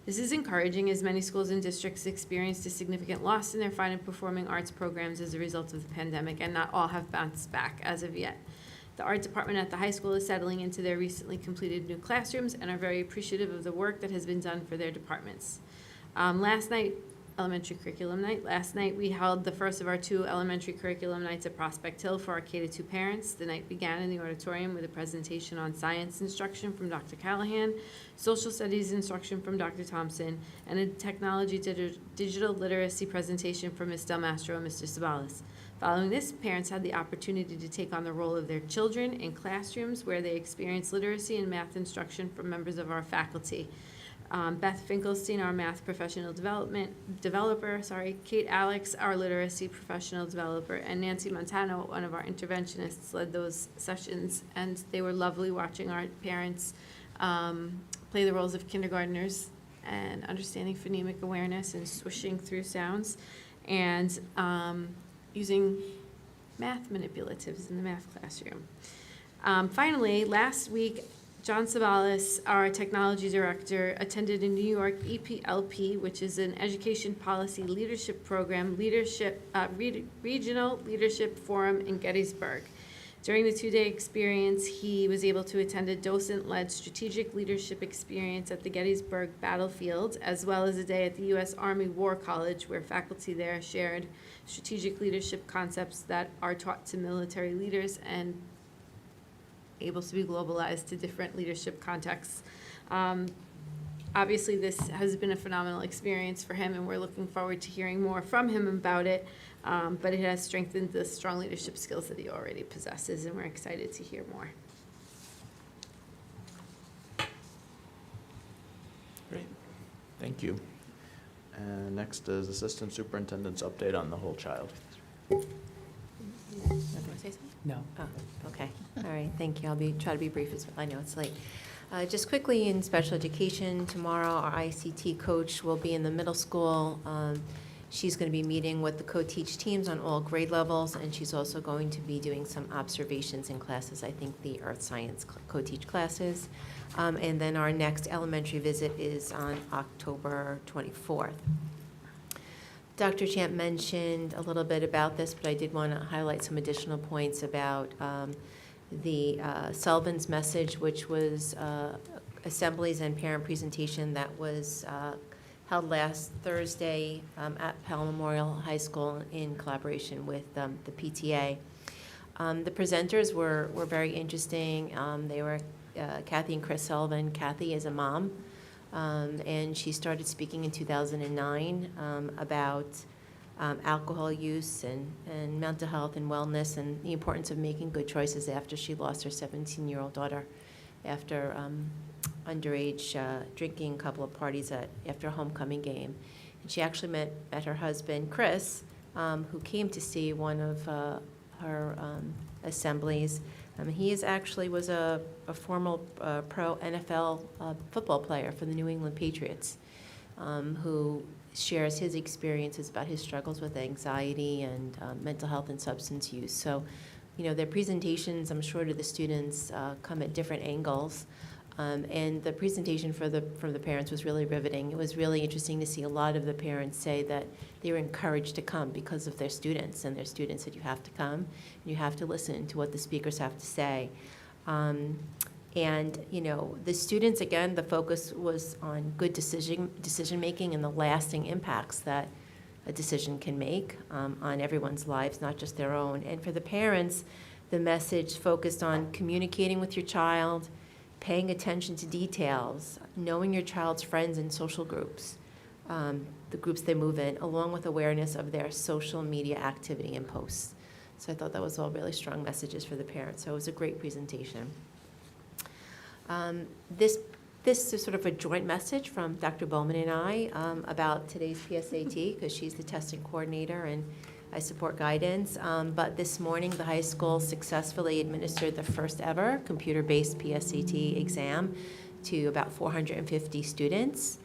S5: This is encouraging, as many schools and districts experienced a significant loss in their fine and performing arts programs as a result of the pandemic, and not all have bounced back as of yet. The art department at the high school is settling into their recently completed new classrooms and are very appreciative of the work that has been done for their departments. Last night, elementary curriculum night. Last night, we held the first of our 2 elementary curriculum nights at Prospect Hill for our K-2 parents. The night began in the auditorium with a presentation on science instruction from Dr. Callahan, social studies instruction from Dr. Thompson, and a technology digital literacy presentation from Ms. Del Mastro and Mr. Savalas. Following this, parents had the opportunity to take on the role of their children in classrooms where they experienced literacy and math instruction from members of our faculty. Beth Finkelstein, our math professional developer, Kate Alex, our literacy professional developer, and Nancy Montano, one of our interventionists, led those sessions, and they were lovely watching our parents play the roles of kindergartners and understanding phonemic awareness and swishing through sounds, and using math manipulatives in the math classroom. Finally, last week, John Sabalis, our technology director, attended a New York EPLP, which is an education policy leadership program, regional leadership forum in Gettysburg. During the two-day experience, he was able to attend a docent-led strategic leadership experience at the Gettysburg battlefield, as well as a day at the U.S. Army War College, where faculty there shared strategic leadership concepts that are taught to military leaders and able to be globalized to different leadership contexts. Obviously, this has been a phenomenal experience for him, and we're looking forward to hearing more from him about it. But it has strengthened the strong leadership skills that he already possesses, and we're excited to hear more.
S2: Great, thank you. And next is Assistant Superintendent's update on the whole child.
S4: No.
S12: Oh, okay. All right, thank you. Try to be brief as well. I know it's late. Just quickly, in special education, tomorrow our ICT coach will be in the middle school. She's going to be meeting with the co-teach teams on all grade levels, and she's also going to be doing some observations in classes, I think the earth science co-teach classes. And then our next elementary visit is on October 24th. Dr. Champ mentioned a little bit about this, but I did want to highlight some additional points about the Sullivan's message, which was assemblies and parent presentation that was held last Thursday at Pelham Memorial High School in collaboration with the PTA. The presenters were very interesting. They were Kathy and Chris Sullivan. Kathy is a mom. And she started speaking in 2009 about alcohol use and mental health and wellness and the importance of making good choices after she lost her 17-year-old daughter after underage drinking a couple of parties after a homecoming game. And she actually met her husband, Chris, who came to see one of her assemblies. He was a former pro NFL football player for the New England Patriots, who shares his experiences about his struggles with anxiety and mental health and substance use. So, their presentations, I'm sure, to the students come at different angles. And the presentation from the parents was really riveting. It was really interesting to see a lot of the parents say that they were encouraged to come because of their students, and their students said you have to come, and you have to listen to what the speakers have to say. And the students, again, the focus was on good decision making and the lasting impacts that a decision can make on everyone's lives, not just their own. And for the parents, the message focused on communicating with your child, paying attention to details, knowing your child's friends and social groups, the groups they move in, along with awareness of their social media activity and posts. So I thought that was all really strong messages for the parents. So it was a great presentation. This is sort of a joint message from Dr. Bowman and I about today's PSAT, because she's the testing coordinator and I support guidance. But this morning, the high school successfully administered the first ever computer-based PSAT exam to about 450 students.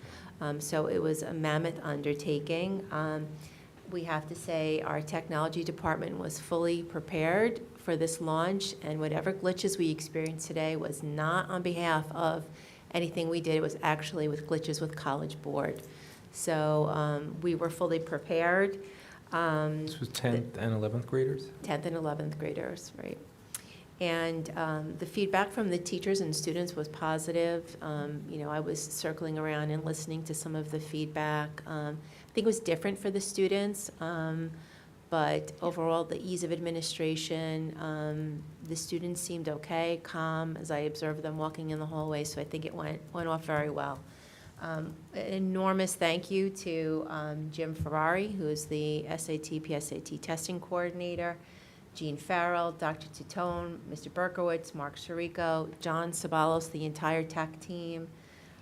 S12: So it was a mammoth undertaking. We have to say our technology department was fully prepared for this launch, and whatever glitches we experienced today was not on behalf of anything we did. It was actually with glitches with College Board. So we were fully prepared.
S3: This was 10th and 11th graders?
S12: 10th and 11th graders, right. And the feedback from the teachers and students was positive. I was circling around and listening to some of the feedback. I think it was different for the students, but overall the ease of administration, the students seemed okay, calm, as I observed them walking in the hallway, so I think it went off very well. An enormous thank you to Jim Ferrari, who is the SAT, PSAT testing coordinator, Jean Farrell, Dr. Titone, Mr. Berkowitz, Mark Sirico, John Sabalos, the entire tech team,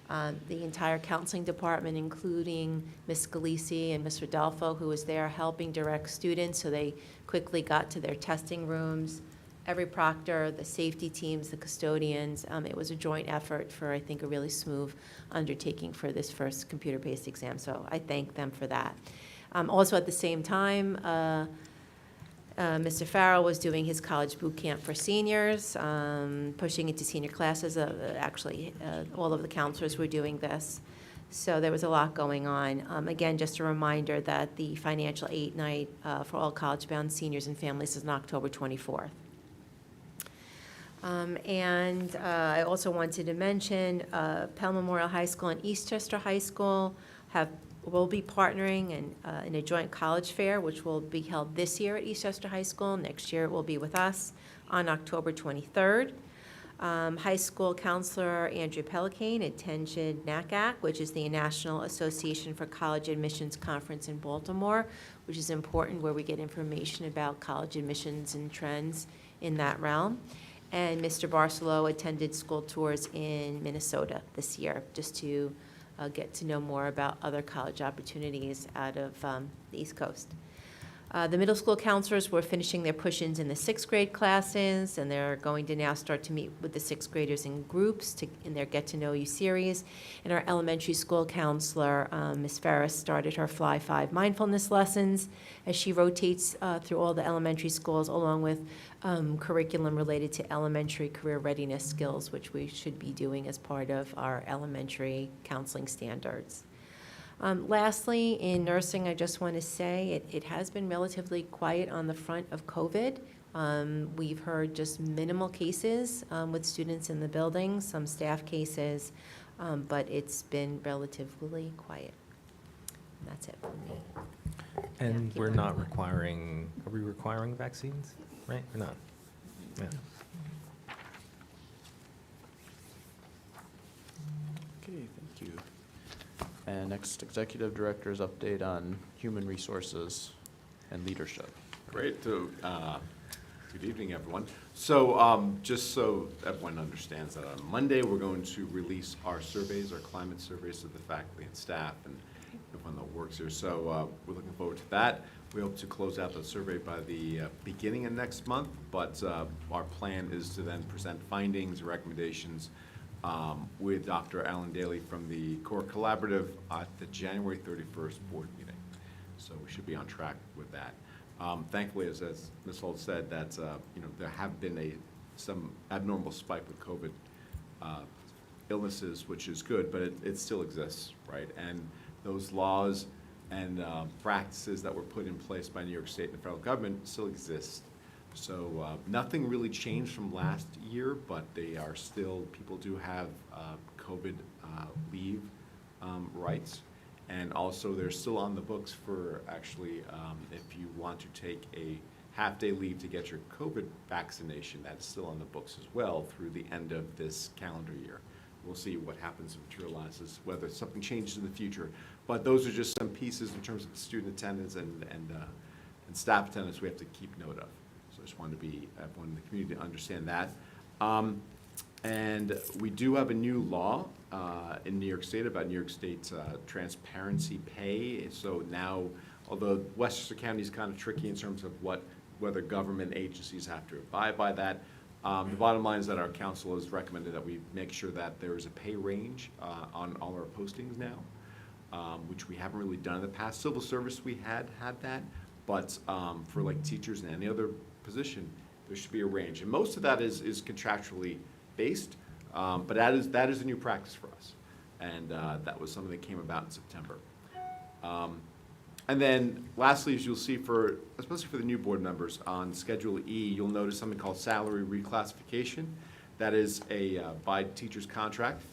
S12: the entire counseling department, including Ms. Scalisi and Ms. Rodolfo, who was there helping direct students so they quickly got to their testing rooms. Every proctor, the safety teams, the custodians. It was a joint effort for, I think, a really smooth undertaking for this first computer-based exam, so I thank them for that. Also, at the same time, Mr. Farrell was doing his college boot camp for seniors, pushing into senior classes. Actually, all of the counselors were doing this. So there was a lot going on. Again, just a reminder that the financial aid night for all college-bound seniors and families is on October 24th. I also wanted to mention Pelham Memorial High School and Eastchester High School will be partnering in a joint college fair, which will be held this year at Eastchester High School. Next year it will be with us on October 23rd. High school counselor Andrew Pellicane attended NACAC, which is the National Association for College Admissions Conference in Baltimore, which is important, where we get information about college admissions and trends in that realm. And Mr. Barcelo attended school tours in Minnesota this year, just to get to know more about other college opportunities out of the East Coast. The middle school counselors were finishing their push-ins in the 6th grade classes, and they're going to now start to meet with the 6th graders in groups in their Get to Know You series. And our elementary school counselor, Ms. Ferris, started her Fly 5 mindfulness lessons as she rotates through all the elementary schools, along with curriculum related to elementary career readiness skills, which we should be doing as part of our elementary counseling standards. Lastly, in nursing, I just want to say it has been relatively quiet on the front of COVID. We've heard just minimal cases with students in the building, some staff cases, but it's been relatively quiet. And that's it for me.
S3: And we're not requiring, are we requiring vaccines? Right, we're not? Yeah.
S2: Okay, thank you. And next, Executive Director's update on human resources and leadership.
S13: Great. So, good evening, everyone. So just so everyone understands that on Monday, we're going to release our surveys, our climate surveys to the faculty and staff and everyone that works here. So we're looking forward to that. We hope to close out the survey by the beginning of next month, but our plan is to then present findings, recommendations with Dr. Alan Daly from the Core Collaborative at the January 31st board meeting. So we should be on track with that. Thankfully, as Ms. Holt said, that there have been some abnormal spike with COVID illnesses, which is good, but it still exists, right? And those laws and practices that were put in place by New York State and the federal government still exist. So nothing really changed from last year, but they are still, people do have COVID leave rights. And also they're still on the books for actually, if you want to take a half-day leave to get your COVID vaccination, that's still on the books as well through the end of this calendar year. We'll see what happens and materializes, whether something changes in the future. But those are just some pieces in terms of student attendance and staff attendance we have to keep note of. So I just wanted everyone in the community to understand that. And we do have a new law in New York State about New York State's transparency pay. So now, although Westchester County is kind of tricky in terms of whether government agencies have to abide by that, the bottom line is that our council has recommended that we make sure that there is a pay range on all our postings now, which we haven't really done in the past. Civil service, we had that, but for like teachers and any other position, there should be a range. And most of that is contractually based, but that is a new practice for us. And that was something that came about in September. And then lastly, as you'll see especially for the new board members, on Schedule E, you'll notice something called salary reclassification. That is by teacher's contract.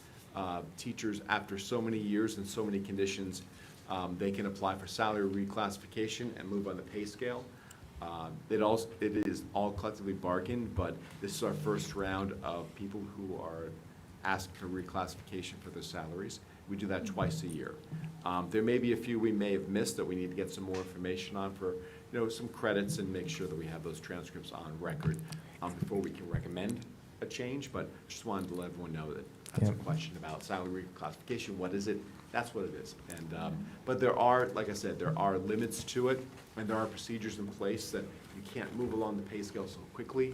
S13: Teachers, after so many years and so many conditions, they can apply for salary reclassification and move on the pay scale. It is all collectively bargained, but this is our first round of people who are asked for reclassification for their salaries. We do that twice a year. There may be a few we may have missed that we need to get some more information on for, some credits and make sure that we have those transcripts on record before we can recommend a change. But just wanted to let everyone know that that's a question about salary reclassification. What is it? That's what it is. And but there are, like I said, there are limits to it, and there are procedures in place that you can't move along the pay scale so quickly,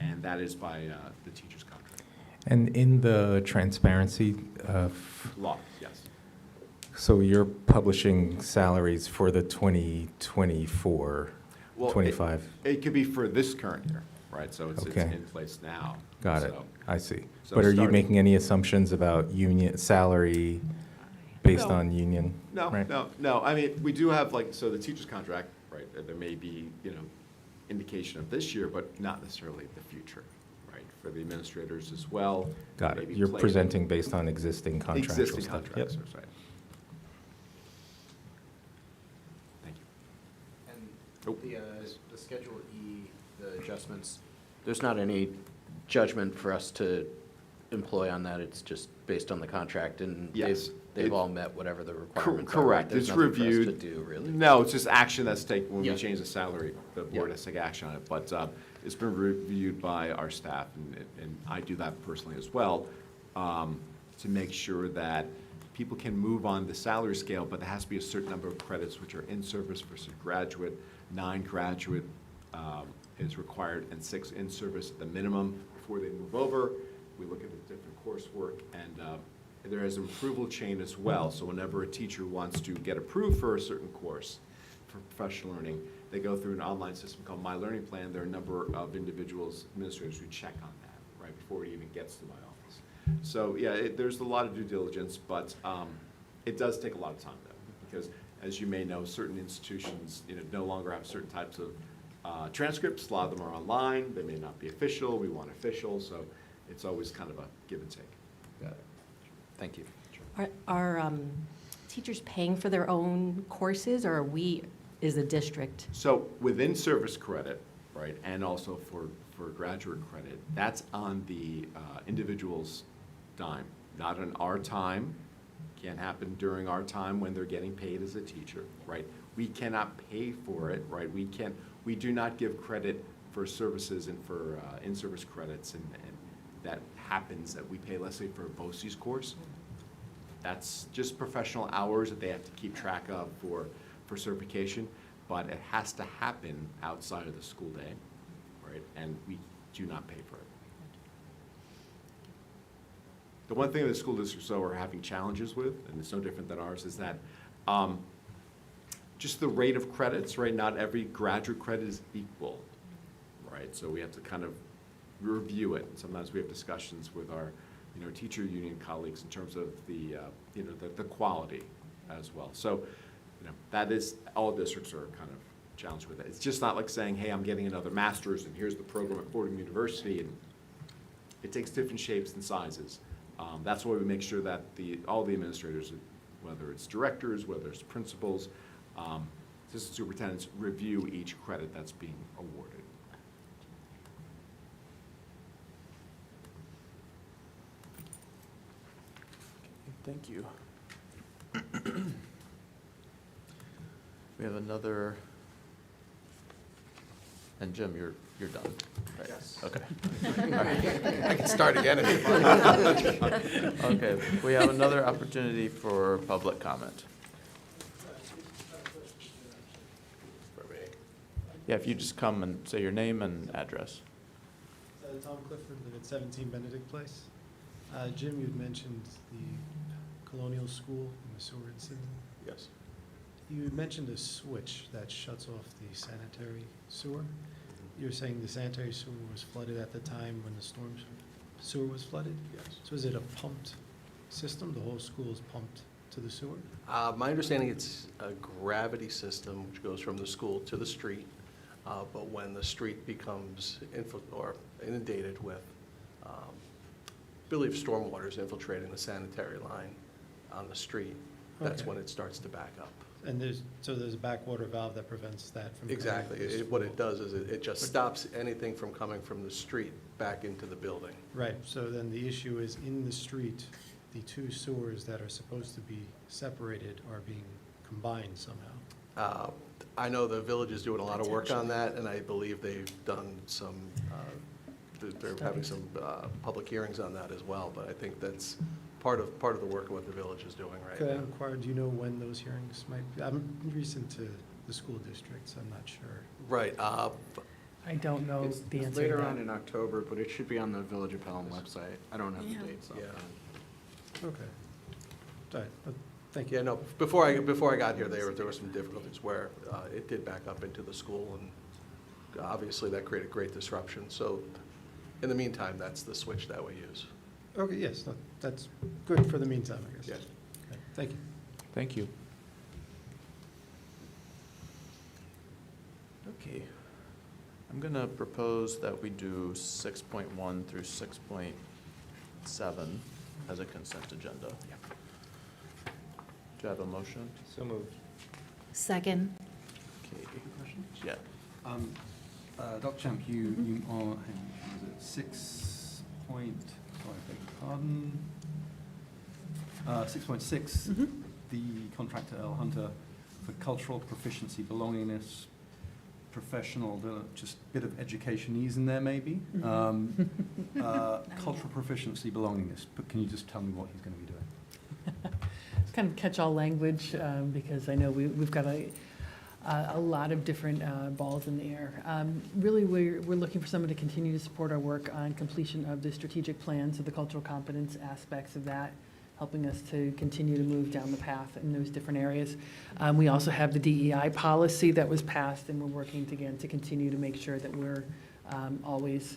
S13: and that is by the teacher's contract.
S3: And in the transparency
S13: Law, yes.
S3: So you're publishing salaries for the 2024
S2: Well,
S3: 25?
S13: It could be for this current year, right? So it's
S3: Okay.
S13: in place now.
S3: Got it.
S13: So-
S3: I see.
S13: so
S3: But are you
S13: starting-
S3: making any assumptions about union salary based
S13: No.
S3: on union?
S13: No,
S3: right?
S13: no. I mean, we do have so the teacher's contract, right? There may be, indication of this year, but not necessarily the future, right? For the administrators as well.
S3: Got it.
S13: maybe
S3: You're
S13: placement.
S3: presenting based on existing contractual
S13: Existing
S3: stuff.
S13: contracts,
S3: Yep.
S13: that's right. Thank you.
S8: And
S13: Nope.
S8: the Schedule E, the adjustments, there's not any judgment for us to employ on that, it's just based on the contract, and
S13: Yes.
S8: they've all met whatever the requirements are. right?
S13: Correct.
S8: There's
S13: It's
S8: nothing for us
S13: reviewed.
S8: to do, really.
S13: No, it's just action that's taken, when we
S8: Yeah.
S13: change the salary, the board
S8: Yeah.
S13: has to take action on it. But it's been reviewed by our staff, and I do that personally as well, to make sure that people can move on the salary scale, but there has to be a certain number of credits which are in service versus graduate. 9 graduate is required, and 6 in service at the minimum before they move over. We look at the different coursework, and there is an approval chain as well. So whenever a teacher wants to get approved for a certain course for professional learning, they go through an online system called My Learning Plan. There are a number of individuals, administrators, who check on that, right, before it even gets to my office. So, yeah, there's a lot of due diligence, but it does take a lot of time, though, because as you may know, certain institutions, no longer have certain types of transcripts. A lot of them are online. They may not be official. We want official, so it's always kind of a give and take.
S8: Got it. Thank you.
S14: Are teachers paying for their own courses, or is the district?
S13: So within service credit, right, and also for graduate credit, that's on the individual's dime, not on our time. Can't happen during our time when they're getting paid as a teacher, right? We cannot pay for it, right? We do not give credit for services and for in-service credits, and that happens that we pay, let's say, for a BOCES course. That's just professional hours that they have to keep track of for certification, but it has to happen outside of the school day, right? And we do not pay for it. The one thing that school districts, though, are having challenges with, and it's no different than ours, is that just the rate of credits, right? Not every graduate credit is equal, right? So we have to kind of review it. And sometimes we have discussions with our, teacher union colleagues in terms of the, the quality as well. So, that is, all districts are kind of challenged with it. It's just not like saying, hey, I'm getting another master's and here's the program at Fordham University, and it takes different shapes and sizes. That's why we make sure that all the administrators, whether it's directors, whether it's principals, assistant superintendents, review each credit that's being awarded.
S2: Thank you. We have another, and Jim, you're done, right?
S10: Yes.
S2: Okay. All right.
S10: I can start again if you want.
S2: Okay, we have another opportunity for public comment. Yeah, if you just come and say your name and address.
S15: Tom Clifford, live at 17 Benedict Place. Jim, you'd mentioned the Colonial School and the sewer incident.
S10: Yes.
S15: You mentioned a switch that shuts off the sanitary sewer. You're saying the sanitary sewer was flooded at the time when the storm sewer was flooded?
S10: Yes.
S15: So is it a pumped system? The whole school is pumped to the sewer?
S10: My understanding, it's a gravity system which goes from the school to the street. But when the street becomes inundated with, I believe stormwater is infiltrating the sanitary line on the street, that's
S15: Okay.
S10: when it starts to back up.
S15: And there's a backwater valve that prevents that from coming
S10: Exactly.
S15: into the
S10: What
S15: school.
S10: it does is it just stops anything from coming from the street back into the building.
S15: Right, so then the issue is in the street, the two sewers that are supposed to be separated are being combined somehow.
S10: I know the village is doing a lot of work on that, and I believe they've done some, they're having some public hearings on that as well, but I think that's part of the work of what the village is doing right
S15: Could I
S10: now.
S15: inquire, do you know when those hearings might be? I'm recent to the school district, so I'm not sure.
S10: Right.
S4: I don't know
S8: It's
S4: the answer to
S8: later
S4: that.
S8: on in October, but it should be on the Village of Pelham website. I don't have the dates
S10: Yeah.
S8: offhand.
S15: Okay. All right, thank you.
S10: Yeah, no, before I got here, there were some difficulties where it did back up into the school, and obviously that created great disruption. So in the meantime, that's the switch that we use.
S15: Okay, yes, that's good for the meantime, I guess.
S10: Yes.
S15: Okay, thank you.
S2: Thank you. Okay. I'm going to propose that we do 6.1 through 6.7 as a consent agenda. Do you have a motion?
S3: So moved.
S9: Second.
S2: Okay.
S6: Questions?
S2: Yeah.
S6: Dr. Champ, you are, hang on, was it 6 point, sorry, I beg your pardon. 6.6, the contractor L. Hunter for cultural proficiency, belongingness, professional, just a bit of education ease in there maybe. Cultural proficiency, belongingness, but can you just tell me what he's going to be doing?
S4: It's kind of catch-all language, because I know we've got a lot of different balls in the air. Really, we're looking for someone to continue to support our work on completion of the strategic plans, of the cultural competence aspects of that, helping us to continue to move down the path in those different areas. We also have the DEI policy that was passed, and we're working again to continue to make sure that we're always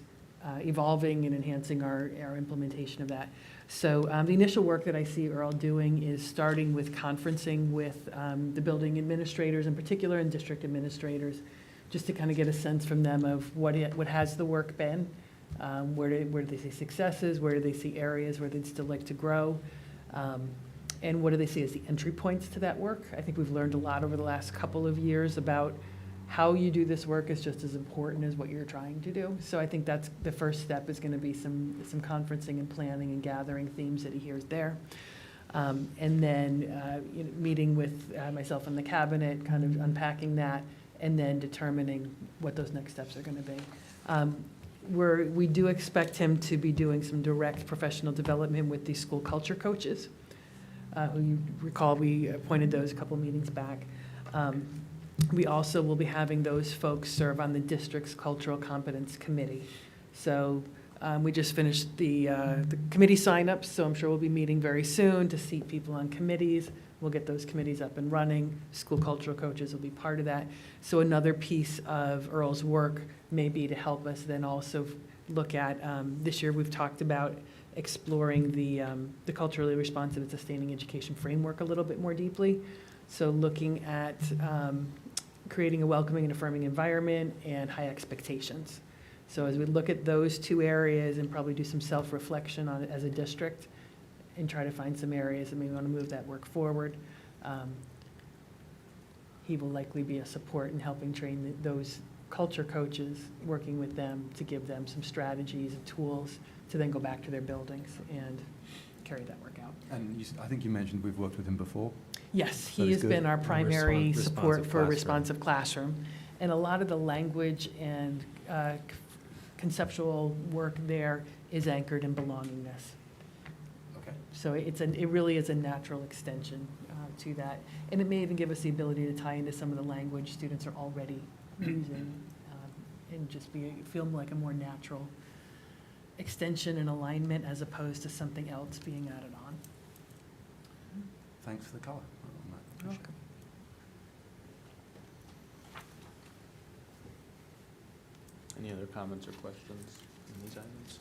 S4: evolving and enhancing our implementation of that. So the initial work that I see Earl doing is starting with conferencing with the building administrators in particular and district administrators, just to kind of get a sense from them of what has the work been, where do they see successes, where do they see areas where they'd still like to grow, and what do they see as the entry points to that work. I think we've learned a lot over the last couple of years about how you do this work is just as important as what you're trying to do. So I think that's the first step, is going to be some conferencing and planning and gathering themes that he hears there. And then meeting with myself and the cabinet, kind of unpacking that, and then determining what those next steps are going to be. We do expect him to be doing some direct professional development with the school culture coaches, who you recall we appointed those a couple meetings back. We also will be having those folks serve on the district's cultural competence committee. So we just finished the committee signups, so I'm sure we'll be meeting very soon to seat people on committees. We'll get those committees up and running. School cultural coaches will be part of that. So another piece of Earl's work may be to help us then also look at, this year we've talked about exploring the culturally responsive and sustaining education framework a little bit more deeply. So looking at creating a welcoming and affirming environment and high expectations. So as we look at those two areas and probably do some self-reflection on it as a district and try to find some areas that maybe want to move that work forward, he will likely be a support in helping train those culture coaches, working with them to give them some strategies and tools to then go back to their buildings and carry that work out.
S6: And I think you mentioned we've worked with him before.
S4: Yes,
S6: So
S4: he
S6: he's
S4: has been
S6: good.
S4: our primary
S3: Responsive
S4: support for
S3: classroom.
S4: responsive classroom. And a lot of the language and conceptual work there is anchored in belongingness.
S6: Okay.
S4: So it really is a natural extension to that. And it may even give us the ability to tie into some of the language students are already using and just feel like a more natural extension and alignment as opposed to something else being added on.
S6: Thanks for the color on that.
S4: You're
S6: Appreciate
S4: welcome.
S2: Any other comments or questions on these items?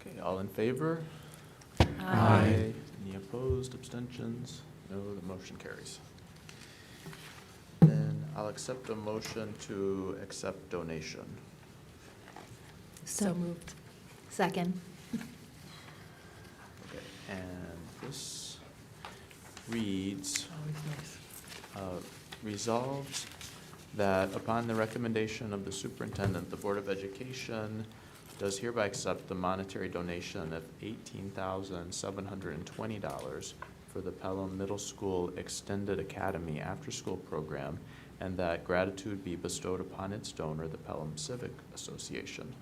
S2: Okay, all in favor? Aye. Any opposed, abstentions? No, the motion carries. Then I'll accept a motion to accept donation.
S9: So moved. Second.
S2: Okay, and this reads,
S4: Always nice.
S2: resolved that upon the recommendation of the superintendent, the Board of Education does hereby accept the monetary donation of $18,720 for the Pelham Middle School Extended Academy after-school program, and that gratitude be bestowed upon its donor, the Pelham Civic Association.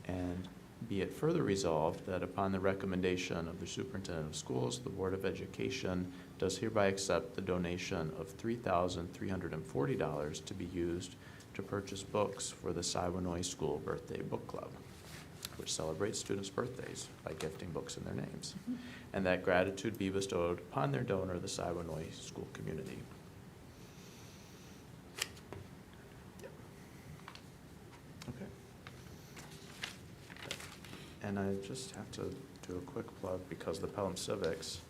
S2: And be it further resolved that upon the recommendation of the superintendent of schools, the Board of Education does hereby accept the donation of $3,340 to be used to purchase books for the Siwanoy School Birthday Book Club, which celebrates students' birthdays by gifting books in their names. And that gratitude be bestowed upon their donor, the Siwanoy School community. and I just have to do a quick plug because the Pelham Civics.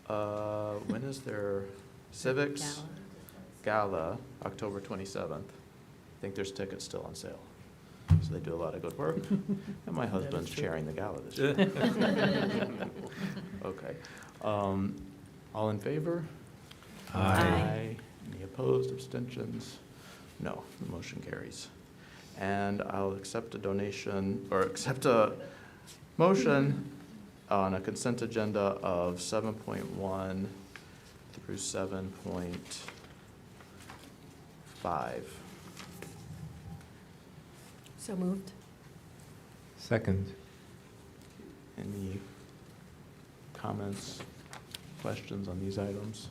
S2: When is their Civics Gala? October 27th. I think there's tickets still on sale. So they do a lot of good work. And my husband's chairing the gala this year. Okay. All in favor?
S3: Aye.
S2: Any opposed, abstentions? No, the motion carries. And I'll accept a donation, or accept a motion on a consent agenda of 7.1 through 7.5.
S14: So moved.
S3: Second.
S2: Any comments, questions on these items?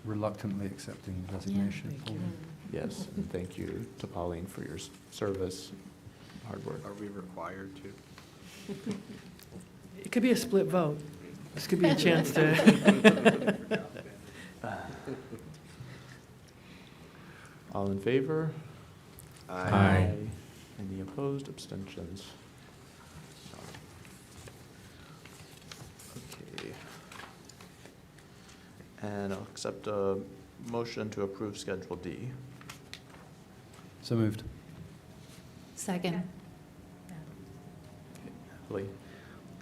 S6: Reluctantly accepting the resignation.
S14: thank you.
S2: Yes, and thank you to Pauline for your service, hard work.
S8: Are we required to?
S4: It could be a split vote. This could be a chance to.
S2: All in favor?
S3: Aye.
S2: Any opposed, abstentions? Okay. And I'll accept a motion to approve Schedule D.
S6: So moved.
S9: Second.
S2: Natalie.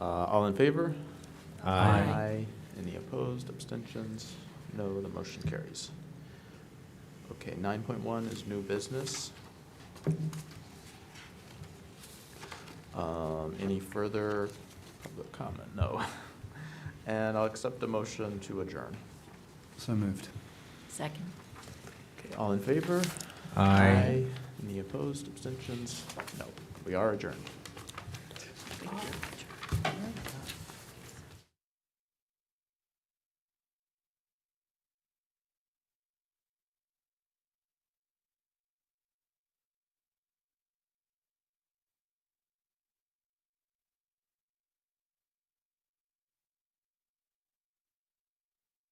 S2: All in favor?
S3: Aye.
S2: Any opposed, abstentions? No, the motion carries. Okay, 9.1 is new business. Any further public comment? No. And I'll accept a motion to adjourn.
S6: So moved.
S14: Second.
S2: Okay, all in favor?
S3: Aye.
S2: Any opposed, abstentions? No, we are adjourned.